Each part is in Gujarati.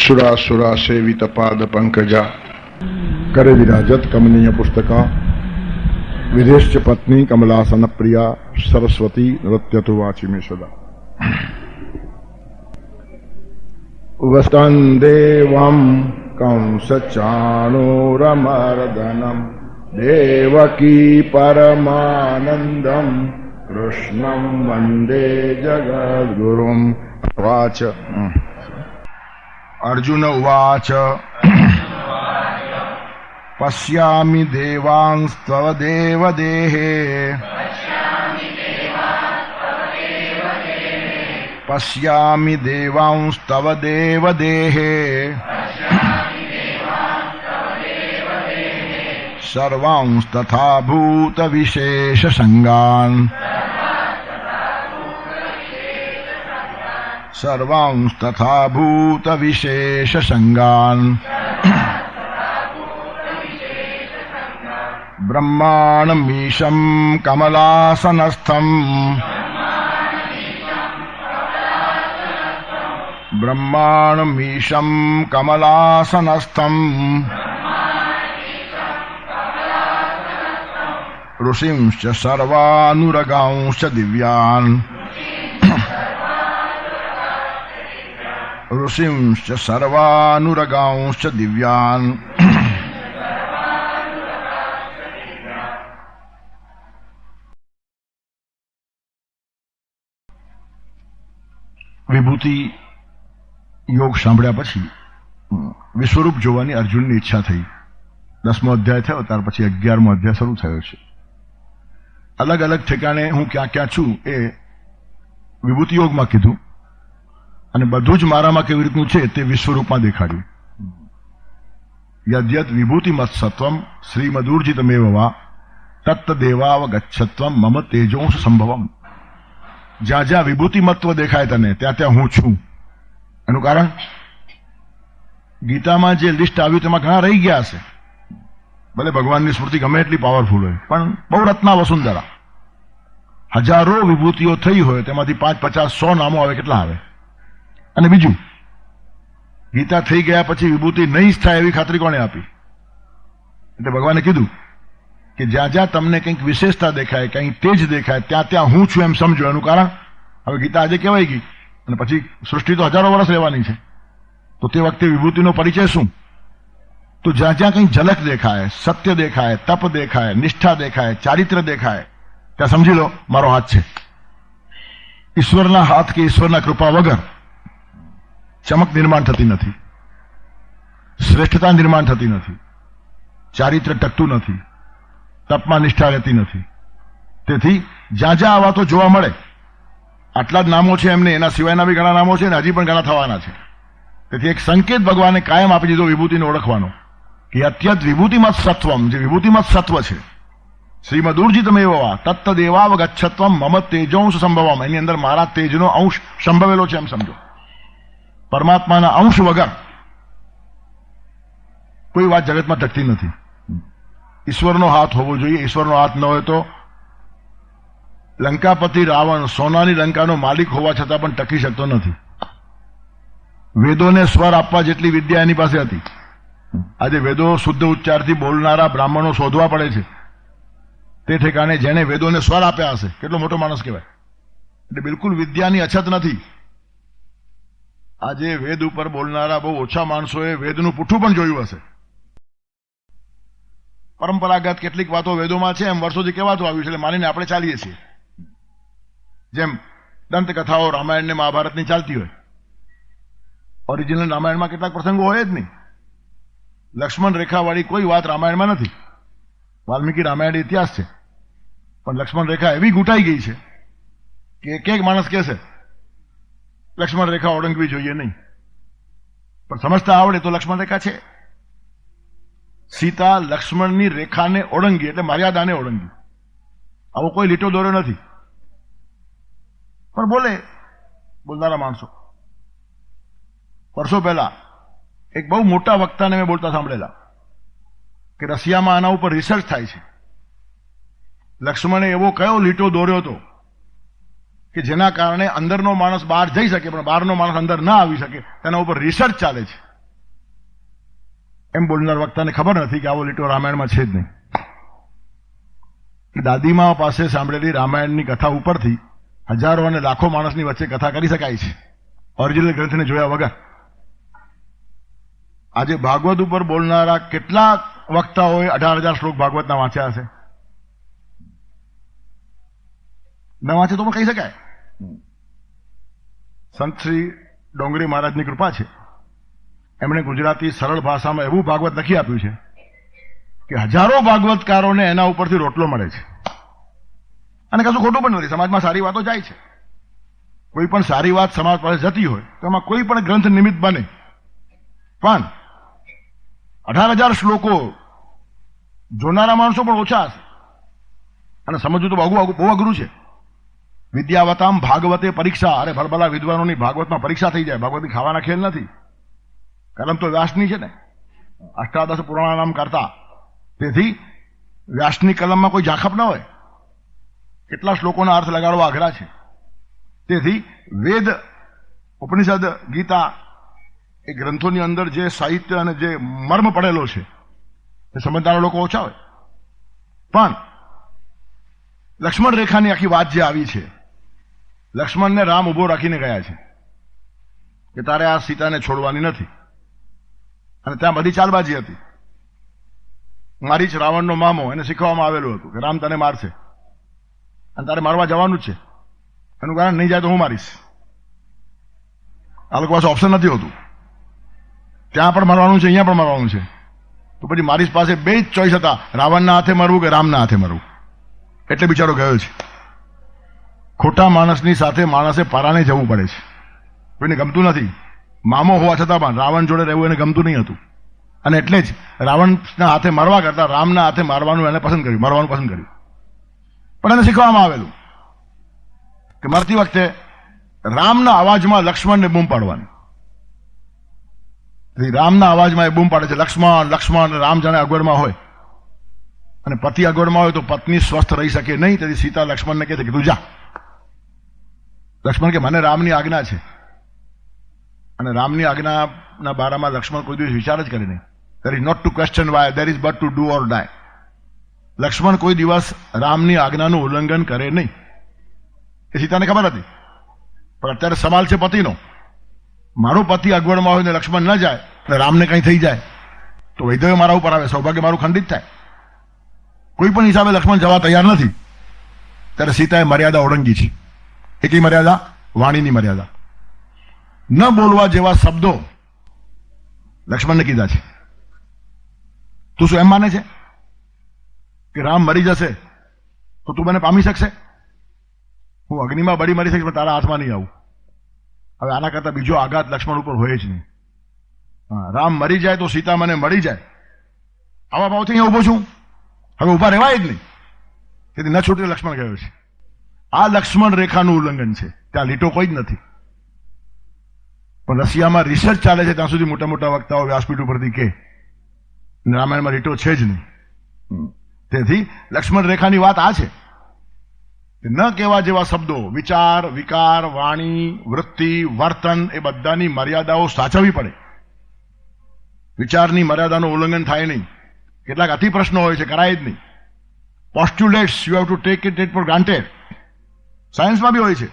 सुरासुरा सेवित पाद पंकजा करे विराजत कमनीय पुस्तका विदेश पत्नी कमलासन प्रिया सरस्वती नृत्य तो वाची में सदा वस्तन देवं कंस चाणूरमर्दनम देवकी परमानंदम कृष्णं वंदे जगद्गुरुम वाच अर्जुन उवाच पश्यामि देवांस्तव देवदेहे पश्यामि देवांस्तव देवदेहे सर्वांस्तथा भूत विशेष संगान् सर्वांस्तथा भूत विशेष संगान् ब्रह्माणमीशं कमलासनस्थं ब्रह्माणमीशं कमलासनस्थं ऋषिंश्च सर्वानुरगांश्च दिव्यान् ऋषिंश्च सर्वानुरगांश्च दिव्यान् વિભૂતિ યોગ સાંભળ્યા પછી વિશ્વરૂપ જોવાની અર્જુનની ઈચ્છા થઈ. 10મો અધ્યાય થયો ત્યાર પછી 11મો અધ્યાય શરૂ થયો છે. અલગ અલગ ઠેકાણે હું ક્યાં ક્યાં છું એ વિભૂતિ યોગમાં કીધું અને બધું જ મારામાં કેવી રીતનું છે તે વિશ્વરૂપમાં દેખાડ્યું. યદ્યત વિભૂતિમત સત્વમ શ્રીમદૂર્જિતમેવ વા તત્ત દેવાવગચ્છત્વમ મમ તેજોંશ સંભવમ. જ્યાં જ્યાં વિભૂતિમત્વ દેખાય તને ત્યાં ત્યાં હું છું. એનું કારણ ગીતામાં જે લિસ્ટ આવ્યું તેમાં ઘણા રહી ગયા હશે. ભલે ભગવાનની સ્મૃતિ ગમે એટલી પાવરફુલ હોય પણ બહુ રત્ના વસુંધરા. હજારો વિભૂતિઓ થઈ હોય તેમાંથી 5, 50, 100 નામો આવે કેટલા આવે? અને બીજું ગીતા થઈ ગયા પછી વિભૂતિ નહીં જ થાય એવી ખાતરી કોણે આપી? એટલે ભગવાને કીધું કે જ્યાં જ્યાં તમને કંઈક વિશેષતા દેખાય, કંઈક તેજ દેખાય ત્યાં ત્યાં હું છું એમ સમજો. એનું કારણ હવે ગીતા આજે કહેવાય ગઈ અને પછી સૃષ્ટિ તો હજારો વર્ષ રહેવાની છે, તો તે વખતે વિભૂતિનો પરિચય શું? તો જ્યાં જ્યાં કંઈક ઝલક દેખાય, સત્ય દેખાય, તપ દેખાય, નિષ્ઠા દેખાય, ચારિત્ર દેખાય ત્યાં સમજી લો મારો હાથ છે. ઈશ્વરના હાથ કે ઈશ્વરના કૃપા વગર ચમક નિર્માણ થતી નથી, શ્રેષ્ઠતા નિર્માણ થતી નથી, ચારિત્ર ટકતું નથી, તપમાં નિષ્ઠા રહેતી નથી. તેથી જ્યાં જ્યાં આ વાતો જોવા મળે, આટલા જ નામો છે એમને, એના સિવાયના બી ઘણા નામો છે ને હજી પણ ઘણા થવાના છે. તેથી એક સંકેત ભગવાને કાયમ આપી દીધો વિભૂતિને ઓળખવાનો કે અત્યંત વિભૂતિમત સત્વમ, જે વિભૂતિમત સત્વ છે, શ્રીમદૂર્જિતમેવ વા તત્ત દેવાવગચ્છત્વમ મમ તેજોંશ સંભવમ. એની અંદર મારા તેજનો અંશ સંભવેલો છે એમ સમજો. પરમાત્માના અંશ વગર કોઈ વાત જગતમાં ટકતી નથી. ઈશ્વરનો હાથ હોવો જોઈએ. ઈશ્વરનો હાથ ન હોય તો લંકાપતિ રાવણ સોનાની લંકાનો માલિક હોવા છતાં પણ ટકી શકતો નથી. વેદોને સ્વર આપવા જેટલી વિદ્યા એની પાસે હતી. આજે વેદો શુદ્ધ ઉચ્ચારથી બોલનારા બ્રાહ્મણો શોધવા પડે છે. તે ઠેકાણે જેને વેદોને સ્વર આપ્યા હશે કેટલો મોટો માણસ કહેવાય. એટલે બિલકુલ વિદ્યાની અછત નથી. આજે વેદ ઉપર બોલનારા બહુ ઓછા માણસોએ વેદનું પૂઠું પણ જોયું હશે. પરંપરાગત કેટલીક વાતો વેદોમાં છે એમ વર્ષોથી કહેવાતું આવ્યું છે એટલે માનીને આપણે ચાલીએ છીએ. જેમ દંતકથાઓ રામાયણ ને મહાભારતની ચાલતી હોય. ઓરિજિનલ રામાયણમાં કેટલાક પ્રસંગો હોય જ નહીં. લક્ષ્મણ રેખાવાળી કોઈ વાત રામાયણમાં નથી. વાલ્મીકી રામાયણ ઇતિહાસ છે પણ લક્ષ્મણ રેખા એવી ઘૂંટાઈ ગઈ છે કે એક માણસ કહેશે લક્ષ્મણ રેખા ઓળંગવી જોઈએ નહીં, પણ સમજતા આવડે તો લક્ષ્મણ રેખા છે. સીતા લક્ષ્મણની રેખાને ઓળંગી એટલે મર્યાદાને ઓળંગી. આવો કોઈ લીટો દોર્યો નથી. પણ બોલનારા માણસો. વર્ષો પહેલા એક બહુ મોટા વક્તાને મેં બોલતા સાંભળેલા કે રશિયામાં આના ઉપર રિસર્ચ થાય છે. લક્ષ્મણે એવો કયો લીટો દોર્યો હતો કે જેના કારણે અંદરનો માણસ બહાર જઈ શકે પણ બહારનો માણસ અંદર ના આવી શકે, તેના ઉપર રિસર્ચ ચાલે છે. એમ બોલનાર વક્તાને ખબર નથી કે આવો લીટો રામાયણમાં છે જ નહીં. દાદીમા પાસે સાંભળેલી રામાયણની કથા ઉપરથી હજારો અને લાખો માણસની વચ્ચે કથા કરી શકાય છે, ઓરિજિનલ ગ્રંથને જોયા વગર. આજે ભાગવત ઉપર બોલનારા કેટલાક વક્તાઓએ 18,000 શ્લોક ભાગવતના વાંચ્યા હશે? ન વાંચે તો પણ કહી શકાય. સંત શ્રી ડોંગરી મહારાજની કૃપા છે, એમણે ગુજરાતી સરળ ભાષામાં એવું ભાગવત લખી આપ્યું છે કે હજારો ભાગવતકારોને એના ઉપરથી રોટલો મળે છે. અને કશું ખોટું પણ નથી, સમાજમાં સારી વાતો જાય છે. કોઈ પણ સારી વાત સમાજ પાસે જતી હોય તો એમાં કોઈ પણ ગ્રંથ નિમિત્ત બને. પણ 18,000 શ્લોકો જોનારા માણસો પણ ઓછા હશે, અને સમજવું તો બહુ અઘરું છે. વિદ્યાવતામ ભાગવતે પરીક્ષા. અરે ભલભલા વિદ્વાનોની ભાગવતમાં પરીક્ષા થઈ જાય. ભાગવતની ખાવાના ખેલ નથી. કલમ તો વ્યાસની છે ને, અષ્ટાદશ પુરાણ નામ કરતા. તેથી વ્યાસની કલમમાં કોઈ ઝાખપ ન હોય. કેટલા શ્લોકોના અર્થ લગાડવા અઘરા છે. તેથી વેદ, ઉપનિષદ, ગીતા એ ગ્રંથોની અંદર જે સાહિત્ય અને જે મર્મ પડેલો છે એ સમજનારા લોકો ઓછા હોય. પણ લક્ષ્મણ રેખાની આખી વાત જે આવી છે, લક્ષ્મણને રામ ઉભો રાખીને ગયા છે કે તારે આ સીતાને છોડવાની નથી. અને ત્યાં બધી ચાલબાજી હતી. મારી જ રાવણનો મામો, એને શીખવામાં આવેલું હતું કે રામ તને મારશે અને તારે મારવા જવાનું જ છે. એનું કારણ નહીં જાય તો હું મારીશ. આ લોકો પાસે ઓપ્શન નથી હોતું. ત્યાં પણ મરવાનું છે, અહીંયા પણ મરવાનું છે. તો પછી મારી પાસે બે જ ચોઈસ હતા, રાવણના હાથે મરવું કે રામના હાથે મરવું. એટલે બિચારો ગયો છે. ખોટા માણસની સાથે માણસે પરાણે જવું પડે છે. કોઈને ગમતું નથી. મામો હોવા છતાં પણ રાવણ જોડે રહેવું એને ગમતું નહીં હતું. અને એટલે જ રાવણના હાથે મરવા કરતા રામના હાથે મારવાનું એને પસંદ કર્યું, મરવાનું પસંદ કર્યું. પણ એને શીખવામાં આવેલું કે મરતી વખતે રામના અવાજમાં લક્ષ્મણને બૂમ પાડવાની. રામના અવાજમાં એ બૂમ પાડે છે, લક્ષ્મણ લક્ષ્મણ. રામ જાણે અગવડમાં હોય અને પતિ અગવડમાં હોય તો પત્ની સ્વસ્થ રહી શકે નહીં. તેથી સીતા લક્ષ્મણને કહે છે કે તું જા. લક્ષ્મણ કે મને રામની આજ્ઞા છે. અને રામની આજ્ઞાના બારામાં લક્ષ્મણ કોઈ દિવસ વિચાર જ કરે નહીં. there is not to question why, there is but to do or die. Lakshman કોઈ દિવસ રામની આજ્ઞાનું ઉલ્લંઘન કરે નહીં. એ સીતાને ખબર હતી. પણ અત્યારે સવાલ છે પતિનો. મારો પતિ અગવડમાં હોય ને લક્ષ્મણ ન જાય અને રામને કંઈ થઈ જાય તો વૈધવ્ય મારા ઉપર આવે, સૌભાગ્ય મારું ખંડિત થાય. કોઈ પણ હિસાબે લક્ષ્મણ જવા તૈયાર નથી. ત્યારે સીતાએ મર્યાદા ઓળંગી છે. એ કઈ મર્યાદા? વાણીની મર્યાદા. ન બોલવા જેવા શબ્દો લક્ષ્મણને કીધા છે. તું શું એમ માને છે કે રામ મરી જશે તો તું મને પામી શકશે? હું અગ્નિમાં બળી મરી શકીશ પણ તારા હાથમાં નહીં આવું. હવે આના કરતા બીજો આઘાત લક્ષ્મણ ઉપર હોય જ નહીં. રામ મરી જાય તો સીતા મને મળી જાય, આવા ભાવથી અહીંયા ઉભો છું. હવે ઉભા રહેવાય જ નહીં. તેથી ન છૂટે લક્ષ્મણ ગયો છે. આ લક્ષ્મણ રેખાનું ઉલ્લંઘન છે. ત્યાં લીટો કોઈ જ નથી. પણ રશિયામાં રિસર્ચ ચાલે છે ત્યાં સુધી મોટા મોટા વક્તાઓ વ્યાસપીઠ ઉપરથી કે રામાયણમાં લીટો છે જ નહીં. તેથી લક્ષ્મણ રેખાની વાત આ છે. ન કહેવા જેવા શબ્દો, વિચાર, વિકાર, વાણી, વૃત્તિ, વર્તન એ બધાની મર્યાદાઓ સાચવવી પડે. વિચારની મર્યાદાનું ઉલ્લંઘન થાય નહીં. કેટલાક અતિ પ્રશ્નો હોય છે, કરાય જ નહીં. Postulates you have to take it for granted. સાયન્સમાં બી હોય છે.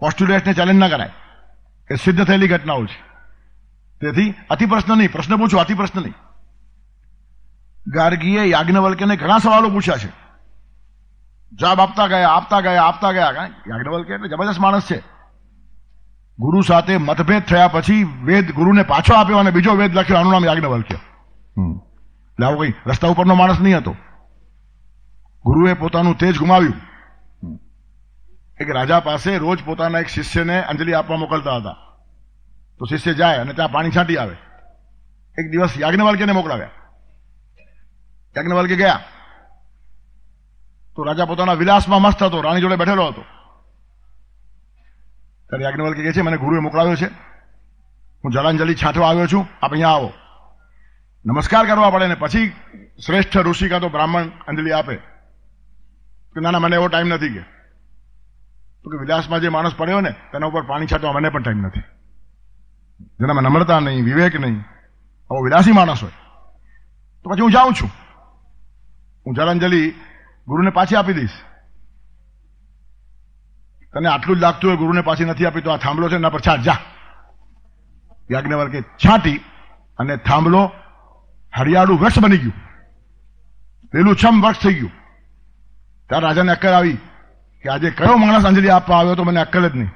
પોસ્ટ્યુલેટ્સને ચેલેન્જ ના કરાય. એ સિદ્ધ થયેલી ઘટનાઓ છે. તેથી અતિ પ્રશ્ન નહીં. પ્રશ્ન પૂછો, અતિ પ્રશ્ન નહીં. ગાર્ગીએ યાજ્ઞવલ્ક્યને ઘણા સવાલો પૂછ્યા છે. જવાબ આપતા ગયા. યાજ્ઞવલ્ક્ય એટલે જબરદસ્ત માણસ છે. ગુરુ સાથે મતભેદ થયા પછી વેદ ગુરુને પાછો આપ્યો અને બીજો વેદ લખ્યો. આનું નામ યાજ્ઞવલ્ક્ય. એટલે આવો કઈ રસ્તા ઉપરનો માણસ નહીં હતો. ગુરુએ પોતાનું તેજ ગુમાવ્યું. એક રાજા પાસે રોજ પોતાના એક શિષ્યને અંજલિ આપવા મોકલતા હતા. તો શિષ્ય જાય અને ત્યાં પાણી છાંટી આવે. એક દિવસ યાજ્ઞવલ્ક્યને મોકલાવ્યા. યાજ્ઞવલ્ક્ય ગયા તો રાજા પોતાના વિલાસમાં મસ્ત હતો, રાણી જોડે બેઠેલો હતો. ત્યારે યાજ્ઞવલ્ક્ય કહે છે મને ગુરુએ મોકલાવ્યો છે, હું જળાંજલિ છાંટવા આવ્યો છું, આપ અહીંયા આવો. નમસ્કાર કરવા પડે ને પછી શ્રેષ્ઠ ઋષિ કાં તો બ્રાહ્મણ અંજલિ આપે. કે ના મને એવો ટાઈમ નથી. તો કે વિલાસમાં જે માણસ પડ્યો ને તેના ઉપર પાણી છાંટવા મને પણ ટાઈમ નથી. જેનામાં નમ્રતા નહીં, વિવેક નહીં, આવો વિલાસી માણસ હોય તો પછી હું જાઉં છું, હું જલાંજલિ ગુરુને પાછી આપી દઈશ. તને આટલું જ લાગતું હોય ગુરુને પાછી નથી આપી તો આ થાંભલો છે એના પર છાંટ જા. યાજ્ઞવલ્કે છાંટી અને થાંભલો હરિયાળું વૃક્ષ બની ગયું, લીલુંછમ વૃક્ષ થઈ ગયું. ત્યારે રાજાને અક્કલ આવી કે આજે કયો માણસ અંજલિ આપવા આવ્યો તો મને અક્કલ જ નહીં.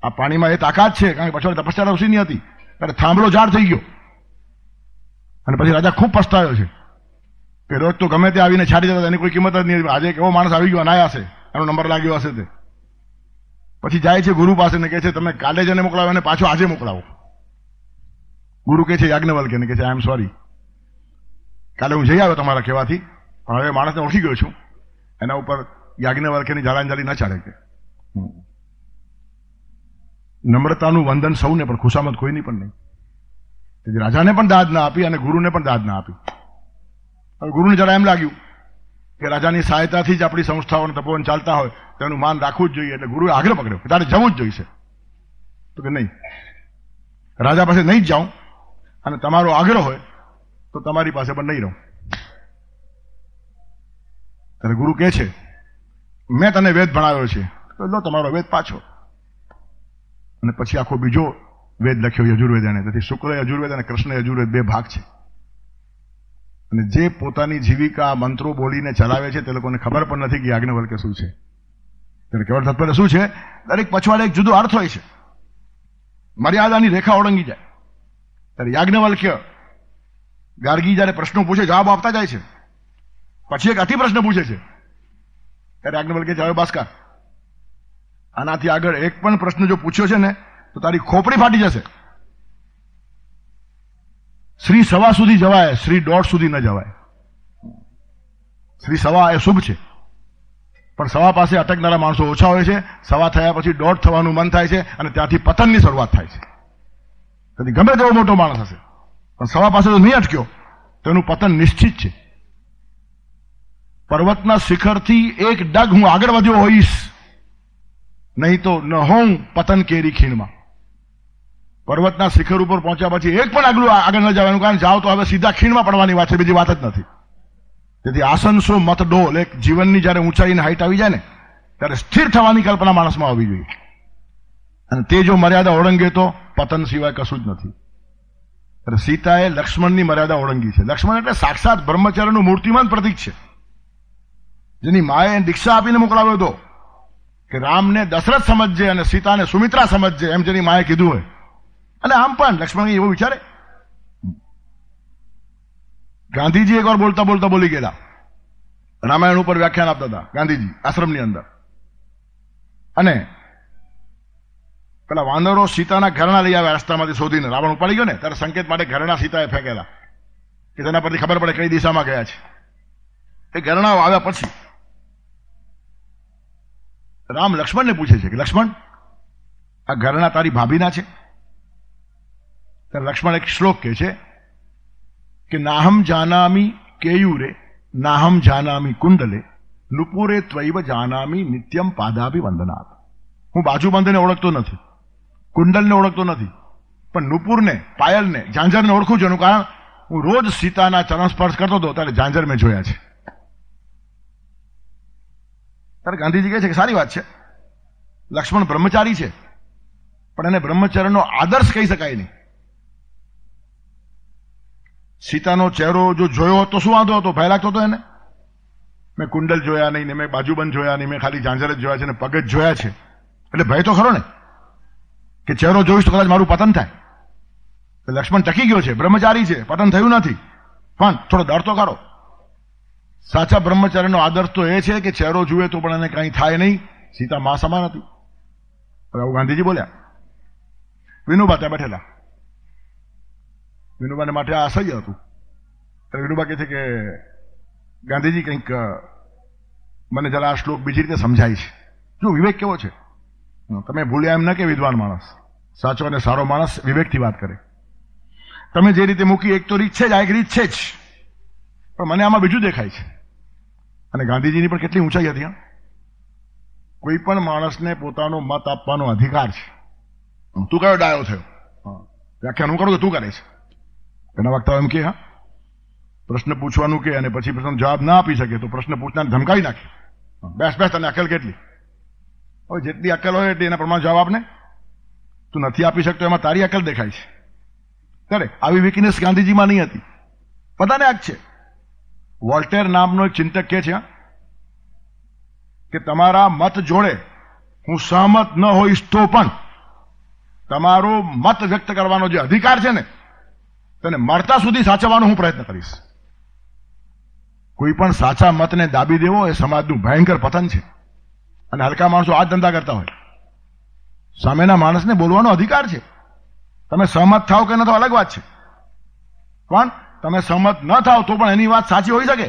આ પાણીમાં એ તાકાત છે, કારણ કે પછી તપસ્યા ઓછી નહીં હતી. ત્યારે થાંભલો ઝાડ થઈ ગયો અને પછી રાજા ખૂબ પસ્તાયો છે કે રોજ તો ગમે તે આવીને છાડી દેતા એની કોઈ કિંમત જ નહીં. આજે એક એવો માણસ આવી ગયો અનાયાસે, એનો નંબર લાગ્યો હશે તે. પછી જાય છે ગુરુ પાસે ને કહે છે તમે કાલે જને મોકલાવો અને પાછો આજે મોકલાવો. ગુરુ કહે છે યાજ્ઞવલ્ક્યને કહે છે આઈ એમ સોરી, કાલે હું જઈ આવ્યો તમારા કહેવાથી, પણ હવે માણસને ઓળખી ગયો છું. એના ઉપર યાજ્ઞવલ્ક્યની જલાંજલિ ન ચાલે કે નમ્રતાનું વંદન સૌને, પણ ખુશામત કોઈની પણ નહીં. તેથી રાજાને પણ દાદ ના આપી અને ગુરુને પણ દાદ ના આપી. હવે ગુરુને જરા એમ લાગ્યું કે રાજાની સહાયતાથી જ આપણી સંસ્થાઓ અને તપોવન ચાલતા હોય તેનું માન રાખવું જ જોઈએ. એટલે ગુરુએ આગ્રહ પકડ્યો કે તારે જવું જ જોઈશે. તો કે નહીં, રાજા પાસે નહીં જ જાઉં અને તમારો આગ્રહ હોય તો તમારી પાસે પણ નહીં રહું. ત્યારે ગુરુ કહે છે મેં તને વેદ ભણાવ્યો છે તો લો તમારો વેદ પાછો. અને પછી આખો બીજો વેદ લખ્યો યજુર્વેદ એને. તેથી શુક્લ યજુર્વેદ અને કૃષ્ણ યજુર્વેદ બે ભાગ છે. અને જે પોતાની જીવિકા મંત્રો બોલીને ચલાવે છે તે લોકોને ખબર પણ નથી કે યાજ્ઞવલ્ક્ય શું છે. ત્યારે કેવળ તાત્પર્ય શું છે, દરેક પછવાડે એક જુદો અર્થ હોય છે, મર્યાદાની રેખા ઓળંગી જાય. ત્યારે યાજ્ઞવલ્ક્ય ગાર્ગી જયારે પ્રશ્નો પૂછે જવાબ આપતા જાય છે, પછી એક અતિ પ્રશ્ન પૂછે છે. ત્યારે યાજ્ઞવલ્ક્ય જવાબ ભાસ્કર આનાથી આગળ એક પણ પ્રશ્ન જો પૂછ્યો છે ને તો તારી ખોપડી ફાટી જશે. શ્રી સવા સુધી જવાય, શ્રી દોઢ સુધી ન જવાય. શ્રી સવા એ શુભ છે, પણ સવા પાસે અટકનારા માણસો ઓછા હોય છે. સવા થયા પછી દોઢ થવાનું મન થાય છે અને ત્યાંથી પતનની શરૂઆત થાય છે. તેથી ગમે તેવો મોટો માણસ હશે પણ સવા પાસે તો નહીં અટક્યો તો એનું પતન નિશ્ચિત છે. પર્વતના શિખરથી એક ડગ હું આગળ વધ્યો હોઈશ, નહીં તો ન હોઉં પતન કેરી ખીણમાં. પર્વતના શિખર ઉપર પહોંચ્યા પછી એક પણ આગળ ન જવાનું, કારણ જાઓ તો હવે સીધા ખીણમાં પડવાની વાત છે, બીજી વાત જ નથી. તેથી આસનસો મત ડોલ, એક જીવનની જયારે ઊંચાઈને હાઈટ આવી જાય ને ત્યારે સ્થિર થવાની કલ્પના માણસમાં આવવી જોઈએ. અને તે જો મર્યાદા ઓળંગે તો પતન સિવાય કશું જ નથી. એટલે સીતાએ લક્ષ્મણની મર્યાદા ઓળંગી છે. લક્ષ્મણ એટલે સાક્ષાત બ્રહ્મચર્યનું મૂર્તિમાન પ્રતીક છે, જેની માએ દીક્ષા આપીને મોકલાવ્યો હતો કે રામને દશરથ સમજજે અને સીતાને સુમિત્રા સમજજે, એમ જેની માએ કીધું હોય. અને આમ પણ લક્ષ્મણ એવું વિચારે. ગાંધીજી એકવાર બોલતા બોલતા બોલી ગયેલા, રામાયણ ઉપર વ્યાખ્યાન આપતા હતા ગાંધીજી આશ્રમની અંદર, અને પેલા વાનરો સીતાના ઘરેણા લઈ આવ્યા રસ્તામાંથી શોધીને. રાવણ ઉપાડી ગયો ને ત્યારે સંકેત માટે ઘરેણા સીતાએ ફેંકેલા કે તેના પરથી ખબર પડે કઈ દિશામાં ગયા છે. એ ઘરેણાઓ આવ્યા પછી રામ લક્ષ્મણને પૂછે છે કે લક્ષ્મણ, આ ઘરેણા તારી ભાભીના છે? ત્યારે લક્ષ્મણ એક શ્લોક કહે છે કે નાહમ જાનામી કેયુરે નાહમ જાનામી કુંડલે નુપુરે ત્વૈવ જાનામી નિત્યમ પાદાભિ વંદનાથ. હું બાજુબંધને ઓળખતો નથી, કુંડલને ઓળખતો નથી, પણ નુપુરને, પાયલને, ઝાંઝરને ઓળખું છું. એનું કારણ હું રોજ સીતાના ચરણ સ્પર્શ કરતો હતો ત્યારે ઝાંઝર મેં જોયા છે. ત્યારે ગાંધીજી કહે છે કે સારી વાત છે, લક્ષ્મણ બ્રહ્મચારી છે પણ એને બ્રહ્મચર્યનો આદર્શ કહી શકાય નહીં. સીતાનો ચહેરો જો જોયો હોત તો શું વાંધો હતો, ભય લાગતો હતો એને? મેં કુંડલ જોયા નહીં ને મેં બાજુબંધ જોયા નહીં, મેં ખાલી ઝાંઝર જ જોયા છે ને પગ જ જોયા છે, એટલે ભય તો ખરો ને કે ચહેરો જોઈશ તો કદાચ મારું પતન થાય. લક્ષ્મણ ટકી ગયો છે, બ્રહ્મચારી છે, પતન થયું નથી, પણ થોડો ડર તો ખરો. સાચા બ્રહ્મચર્યનો આદર્શ તો એ છે કે ચહેરો જુએ તો પણ એને કંઈ થાય નહીં. સીતા મા સમાન હતી. આવું ગાંધીજી બોલ્યા. વિનોબા ત્યાં બેઠેલા. વિનોબાને માટે આ અસહ્ય હતું. ત્યારે વિનોબા કહે છે કે ગાંધીજી કંઈક મને જરા આ શ્લોક બીજી રીતે સમજાય છે. જો વિવેક કેવો છે, તમે ભૂલ્યા એમ ન કે વિદ્વાન માણસ, સાચો અને સારો માણસ વિવેકથી વાત કરે. તમે જે રીતે મૂકી એક તો રીત છે જ, આ એક રીત છે જ, પણ મને આમાં બીજું દેખાય છે. અને ગાંધીજીની પણ કેટલી ઊંચાઈ હતી. કોઈ પણ માણસને પોતાનો મત આપવાનો અધિકાર છે. તું કયો ડાયો થયો, વ્યાખ્યાન હું કરું તો તું કરે છે, ઘણા વક્તાઓ એમ કે હા પ્રશ્ન પૂછવાનું કે અને પછી પ્રશ્ન જવાબ ના આપી શકે તો પ્રશ્ન પૂછનાર ધમકાવી નાખે, બેસ બેસ તને અકલ કેટલી? હવે જેટલી અકલ હોય એટલી એના પ્રમાણે જવાબ આપને. તું નથી આપી શકતો એમાં તારી અકલ દેખાય છે. ત્યારે આવી વીકનેસ ગાંધીજીમાં નહીં હતી, બધાને આજ છે. વોલ્ટેર નામનો એક ચિંતક કહે છે કે તમારા મત જોડે હું સહમત ન હોઈશ તો પણ તમારો મત વ્યક્ત કરવાનો જે અધિકાર છે ને તેને મળતા સુધી સાચવવાનો હું પ્રયત્ન કરીશ. કોઈ પણ સાચા મતને દાબી દેવો એ સમાજનું ભયંકર પતન છે. અને હલકા માણસો આ જ ધંધા કરતા હોય. સામેના માણસને બોલવાનો અધિકાર છે. તમે સહમત થાવ કે ન થાવ અલગ વાત છે, પણ તમે સહમત ન થાવ તો પણ એની વાત સાચી હોઈ શકે.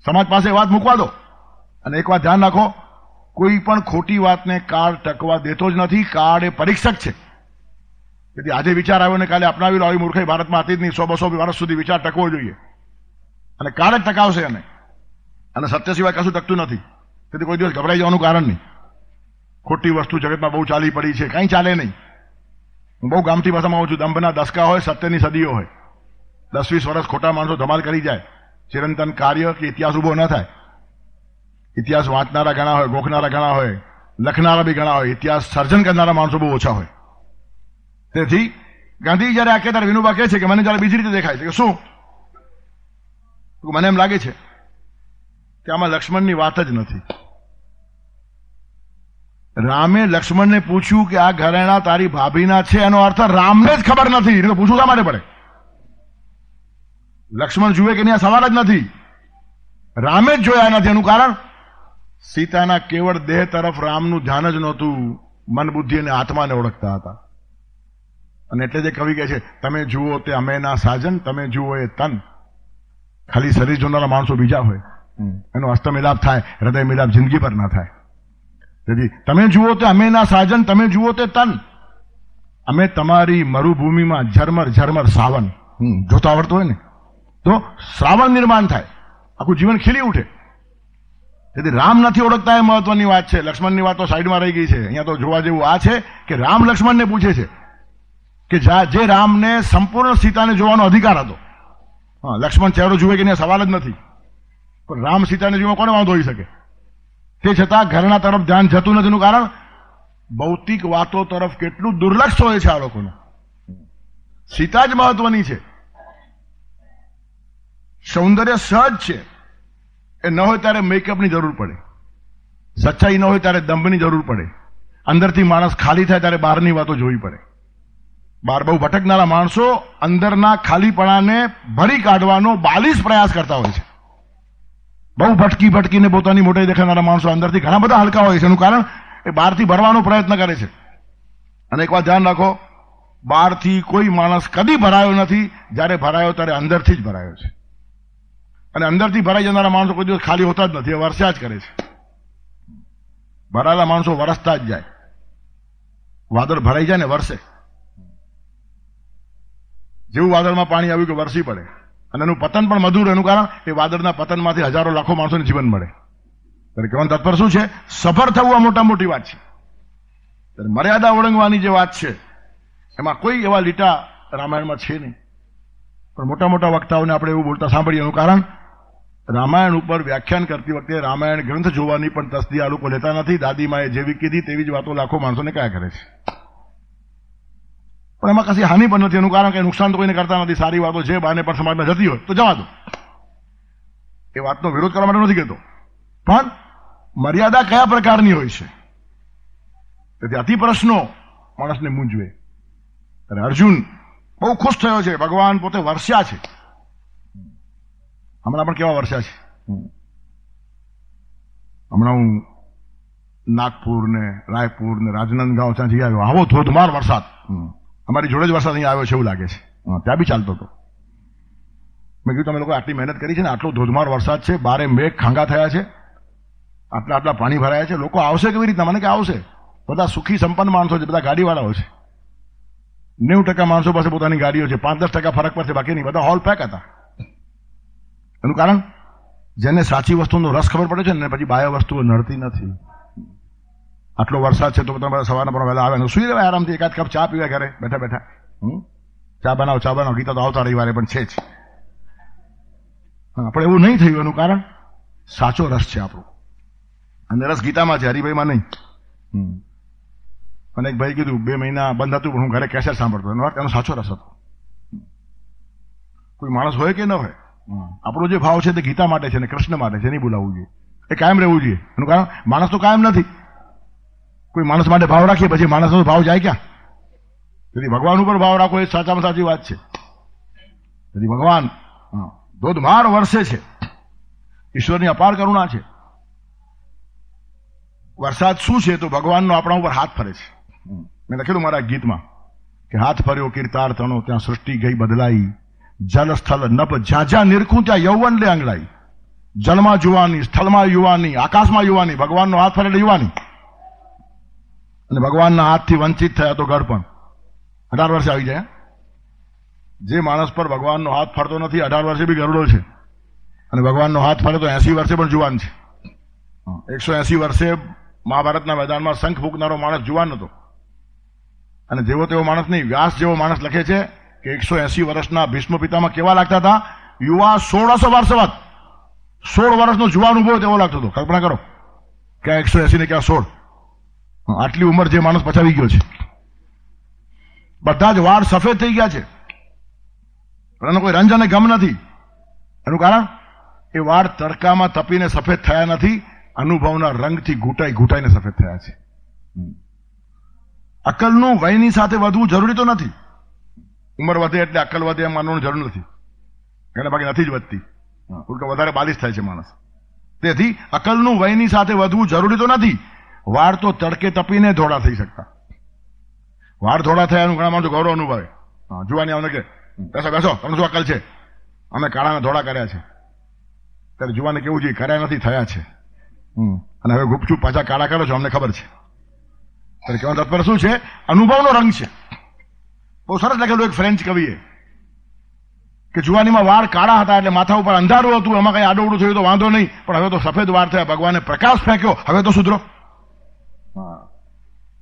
સમાજ પાસે વાત મૂકવા દો. અને એક વાત ધ્યાન રાખો, કોઈ પણ ખોટી વાતને કાળ ટકવા દેતો જ નથી. કાળ એ પરીક્ષક છે. તેથી આજે વિચાર આવ્યો ને કાલે અપનાવી લો, આવી મૂર્ખાઈ ભારતમાં હતી જ નહીં. 100-200 વર્ષ સુધી વિચાર ટકવો જોઈએ અને કાળ જ ટકાવશે એને. અને સત્ય સિવાય કશું ટકતું નથી. તેથી કોઈ દિવસ ગભરાઈ જવાનું કારણ નહીં. ખોટી વસ્તુ જગતમાં બહુ ચાલી પડી છે, કંઈ ચાલે નહીં. હું બહુ ગામથી ભાષામાં આવું છું. દંભના દસકા હોય, સત્યની સદીઓ હોય. 10-20 વર્ષ ખોટા માણસો ધમાલ કરી જાય, ચિરંતન કાર્ય કે ઇતિહાસ ઉભો ન થાય. ઇતિહાસ વાંચનારા ઘણા હોય, ગોખનારા ઘણા હોય, લખનારા બી ઘણા હોય. ઇતિહાસ સર્જન કરનારા માણસો બહુ ઓછા હોય. તેથી ગાંધી જયારે આખે ત્યારે વિનોબા કહે છે કે મને જયારે બીજી રીતે દેખાય છે કે શું, મને એમ લાગે છે કે આમાં લક્ષ્મણની વાત જ નથી. રામે લક્ષ્મણને પૂછ્યું કે આ ઘરેણા તારી ભાભીના છે, એનો અર્થ રામને જ ખબર નથી. એટલે પૂછવું શા માટે પડે? લક્ષ્મણ જુએ કે નહીં આ સવાલ જ નથી. રામે જ જોયા નથી. એનું કારણ સીતાના કેવળ દેહ તરફ રામનું ધ્યાન જ નહોતું, મન બુદ્ધિ અને આત્માને ઓળખતા હતા. અને એટલે જે કવિ કહે છે તમે જુઓ તે અમેના સાજન, તમે જુઓ એ તન. ખાલી શરીર જોનારા માણસો બીજા હોય, એનો હસ્તમિલાપ થાય, હૃદય મિલાપ જિંદગી પર ના થાય. તેથી તમે જુઓ તે અમેના સાજન, તમે જુઓ તે તન. અમે તમારી મરુભૂમિમાં ઝરમર ઝરમર સાવન. જોતા આવડતું હોય ને તો શ્રાવણ નિર્માણ થાય, આખું જીવન ખીલી ઉઠે. તેથી રામ નથી ઓળખતા એ મહત્વની વાત છે. લક્ષ્મણની વાત તો સાઈડમાં રહી ગઈ છે. અહીંયા તો જોવા જેવું આ છે કે રામ લક્ષ્મણને પૂછે છે કે જે રામને સંપૂર્ણ સીતાને જોવાનો અધિકાર હતો. હા, લક્ષ્મણ ચહેરો જુએ કે નહીં સવાલ જ નથી, પણ રામ સીતાને જોવા કોને વાંધો હોઈ શકે? તે છતાં ઘરના તરફ ધ્યાન જતું નથી. એનું કારણ ભૌતિક વાતો તરફ કેટલું દુર્લક્ષ હોય છે આ લોકોનું. સીતા જ મહત્વની છે. સૌંદર્ય સહજ છે. એ ન હોય ત્યારે મેકઅપની જરૂર પડે, સચ્ચાઈ ન હોય ત્યારે દંભની જરૂર પડે, અંદરથી માણસ ખાલી થાય ત્યારે બહારની વાતો જોવી પડે. બહાર બહુ ભટકનારા માણસો અંદરના ખાલીપણાને ભરી કાઢવાનો બાલિશ પ્રયાસ કરતા હોય છે. બહુ ભટકીને પોતાની મોટાઈ દેખાનારા માણસો અંદરથી ઘણા બધા હલકા હોય છે. એનું કારણ એ બહારથી ભરવાનો પ્રયત્ન કરે છે. અને એક વાત ધ્યાન રાખો, બહારથી કોઈ માણસ કદી ભરાયો નથી. જ્યારે ભરાયો ત્યારે અંદરથી જ ભરાયો છે. અને અંદરથી ભરાઈ જનારા માણસો કોઈ દિવસ ખાલી હોતા જ નથી, એ વરસ્યા જ કરે છે. ભરાયેલા માણસો વરસતા જ જાય. વાદળ ભરાઈ જાય ને વરસે. જેવું વાદળમાં પાણી આવ્યું કે વરસી પડે. અને એનું પતન પણ મધુર. એનું કારણ એ વાદળના પતનમાંથી હજારો લાખો માણસોને જીવન મળે. ત્યારે કહેવાનું તાત્પર્ય શું છે? સફળ થવું આ મોટા મોટી વાત છે. ત્યારે મર્યાદા ઓળંગવાની જે વાત છે એમાં કોઈ એવા લીટા રામાયણમાં છે નહીં. પણ મોટા મોટા વક્તાઓને આપણે એવું બોલતા સાંભળીએ. એનું કારણ રામાયણ ઉપર વ્યાખ્યાન કરતી વખતે રામાયણ ગ્રંથ જોવાની પણ તસ્દી આ લોકો લેતા નથી. દાદીમાએ જેવી કીધી તેવી જ વાતો લાખો માણસોને કયા કરે છે. પણ એમાં કશી હાનિ પણ નથી. એનું કારણ કે નુકસાન તો કોઈને કરતા નથી. સારી વાતો જે બાને પણ સમાજમાં જતી હોય તો જવા દો. એ વાતનો વિરોધ કરવા માટે નથી કહેતો, પણ મર્યાદા કયા પ્રકારની હોય છે. તેથી અતિ પ્રશ્નો માણસને મૂંઝવે. અને અર્જુન બહુ ખુશ થયો છે. ભગવાન પોતે વરસ્યા છે. હમણાં પણ કેવા વરસ્યા છે. હમણાં હું નાગપુર ને રાયપુર ને રાજનંદગાંવ ત્યાં જઈ આવ્યો. આવો ધોધમાર વરસાદ. અમારી જોડે જ વરસાદ અહીંયા આવ્યો છે એવું લાગે છે. ત્યાં બી ચાલતો હતો. મેં કીધું તમે લોકો આટલી મહેનત કરી છે ને, આટલો ધોધમાર વરસાદ છે, બારે મેઘ ખાંગા થયા છે, આટલા પાણી ભરાયા છે, લોકો આવશે કેવી રીતના? મને કે આવશે. બધા સુખી સંપન્ન માણસો છે, બધા ગાડીવાળાઓ છે. 90% માણસો પાસે પોતાની ગાડીઓ છે. 5-10% ફરક પડશે, બાકી નહીં. બધા હોલ પેક હતા. એનું કારણ જેને સાચી વસ્તુનો રસ ખબર પડે છે ને પછી બાહ્ય વસ્તુઓ નડતી નથી. આટલો વરસાદ છે તો તમે સવારના પણ વહેલા આવે ને સુઈ રહેવાય આરામથી. એકાદ કપ ચા પીવાય ઘરે બેઠા બેઠા. ચા બનાવો, ગીતા તો આવતા રવિવારે પણ છે જ. પણ એવું નહીં થયું. એનું કારણ સાચો રસ છે આપણો, અને રસ ગીતામાં છે, હરિભાઈમાં નહીં. અને એક ભાઈ કીધું 2 મહિના બંધ હતું, પણ હું ઘરે કેસેટ સાંભળતો. એનો અર્થ એનો સાચો રસ હતો. કોઈ માણસ હોય કે ન હોય, આપણો જે ભાવ છે તે ગીતા માટે છે ને કૃષ્ણ માટે છે, નહીં ભૂલાવવું જોઈએ. એ કાયમ રહેવું જોઈએ. એનું કારણ માણસ તો કાયમ નથી. કોઈ માણસ માટે ભાવ રાખીએ પછી માણસનો ભાવ જાય ક્યાં? તેથી ભગવાન ઉપર ભાવ રાખો એ સાચામાં સાચી વાત છે. તેથી ભગવાન ધોધમાર વરસે છે, ઈશ્વરની અપાર કરુણા છે. વરસાદ શું છે? તો ભગવાનનો આપણા ઉપર હાથ ફરે છે. મેં લખેલું મારા ગીતમાં કે હાથ ફર્યો કીર્તાર તણો, ત્યાં સૃષ્ટિ ગઈ બદલાઈ. જલ સ્થળ નભ જ્યાં જ્યાં નિરખું ત્યાં યૌવન લે અંગડાઈ. જલમાં જુવાની, સ્થળમાં યુવાની, આકાશમાં યુવાની. ભગવાનનો હાથ ફરે એટલે યુવાની. અને ભગવાનના હાથથી વંચિત થયા તો ગળપણ. 18 વર્ષે આવી જાય. જે માણસ પર ભગવાનનો હાથ ફરતો નથી 18 વર્ષે બી ગરડો છે, અને ભગવાનનો હાથ ફરે તો 80 વર્ષે પણ જુવાન છે. 180 વર્ષે મહાભારતના મેદાનમાં શંખ ફૂંકનારો માણસ જુવાન હતો. અને જેવો તેવો માણસ નહીં. વ્યાસ જેવો માણસ લખે છે કે 180 વર્ષના ભીષ્મ પિતામાં કેવા લાગતા હતા? યુવા 1600 વર્ષ, 16 વર્ષનો જુવાન ઉભો તેવો લાગતો હતો. કલ્પના કરો, ક્યાં 180 ને ક્યાં 16. આટલી ઉંમર જે માણસ પચાવી ગયો છે. બધા જ વાળ સફેદ થઈ ગયા છે, પણ એનો કોઈ રંજ અને ગમ નથી. એનું કારણ એ વાળ તડકામાં તપીને સફેદ થયા નથી, અનુભવના રંગથી ઘૂંટાઈને સફેદ થયા છે. અક્કલનું વયની સાથે વધવું જરૂરી તો નથી. ઉંમર વધે એટલે અક્કલ વધે એમ માનવાનું જરૂર નથી. ઘણા ભાગે નથી જ વધતી, ઉલટો વધારે બાલિશ થાય છે માણસ. તેથી અક્કલનું વયની સાથે વધવું જરૂરી તો નથી. વાળ તો તડકે તપીને ધોળા થઈ શકતા. વાળ ધોળા થયાનું ઘણા માણસો ગૌરવ અનુભવે. જુવાની આવને કે બેસો, તમને શું અક્કલ છે? અમે કાળાને ધોળા કર્યા છે. ત્યારે જુવાને કેવું જોઈએ? કર્યા નથી, થયા છે. અને હવે ગુપચુપ પાછા કાળા કરો છો, અમને ખબર છે. ત્યારે કહેવાનું તાત્પર્ય શું છે? અનુભવનો રંગ છે. બહુ સરસ લખેલું એક ફ્રેન્ચ કવિએ કે જુવાનીમાં વાળ કાળા હતા એટલે માથા ઉપર અંધારું હતું, એમાં કઈ આડોવડું થયું તો વાંધો નહીં, પણ હવે તો સફેદ વાળ થયા, ભગવાને પ્રકાશ ફેંક્યો, હવે તો સુધરો.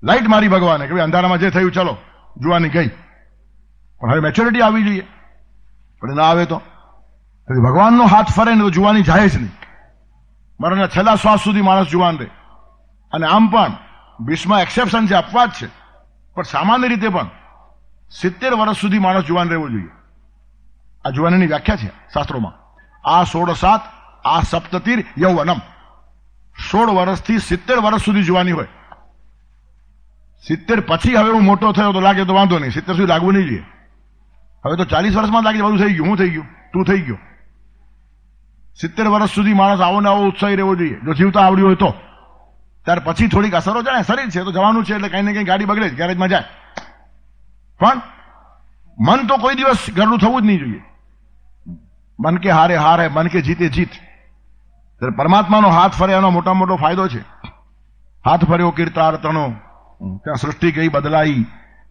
લાઈટ મારી ભગવાને કે ભાઈ અંધારામાં જે થયું ચલો, જુવાની ગઈ, પણ હવે મેચ્યોરિટી આવી જોઈએ. પણ ના આવે તો ભગવાનનો હાથ ફરે ને તો જુવાની જાય જ નહીં. મરણના છેલ્લા શ્વાસ સુધી માણસ જુવાન રહે. અને આમ પણ ભીષ્મ એક્સેપ્શન છે, અપવાદ છે, પણ સામાન્ય રીતે પણ 70 વર્ષ સુધી માણસ જુવાન રહેવો જોઈએ. આ જુવાનીની વ્યાખ્યા છે શાસ્ત્રોમાં. આ 16 આ સપ્તતિર યૌવનમ. 16 વર્ષથી 70 વર્ષ સુધી જુવાની હોય. 70 પછી હવે હું મોટો થયો તો લાગે તો વાંધો નહીં, 70 સુધી લાગવું નહીં જોઈએ. હવે તો 40 વર્ષમાં લાગે બધું થઈ ગયું, હું થઈ ગયું, તું થઈ ગયો. 70 વર્ષ સુધી માણસ આવો ને આવો ઉત્સાહી રહેવો જોઈએ, જો જીવતા આવડ્યું હોય તો. ત્યાર પછી થોડીક અસરો જાય, શરીર છે તો જવાનું છે એટલે કઈ ને કઈ ગાડી બગડે જ, ગેરેજમાં જાય. પણ મન તો કોઈ દિવસ ઘરનું થવું જ નહીં જોઈએ. મન કે હારે હાર હે, મન કે જીતે જીત. ત્યારે પરમાત્માનો હાથ ફરે એનો મોટા મોટો ફાયદો છે. હાથ ફર્યો કીર્તાર તણો, ત્યાં સૃષ્ટિ ગઈ બદલાઈ.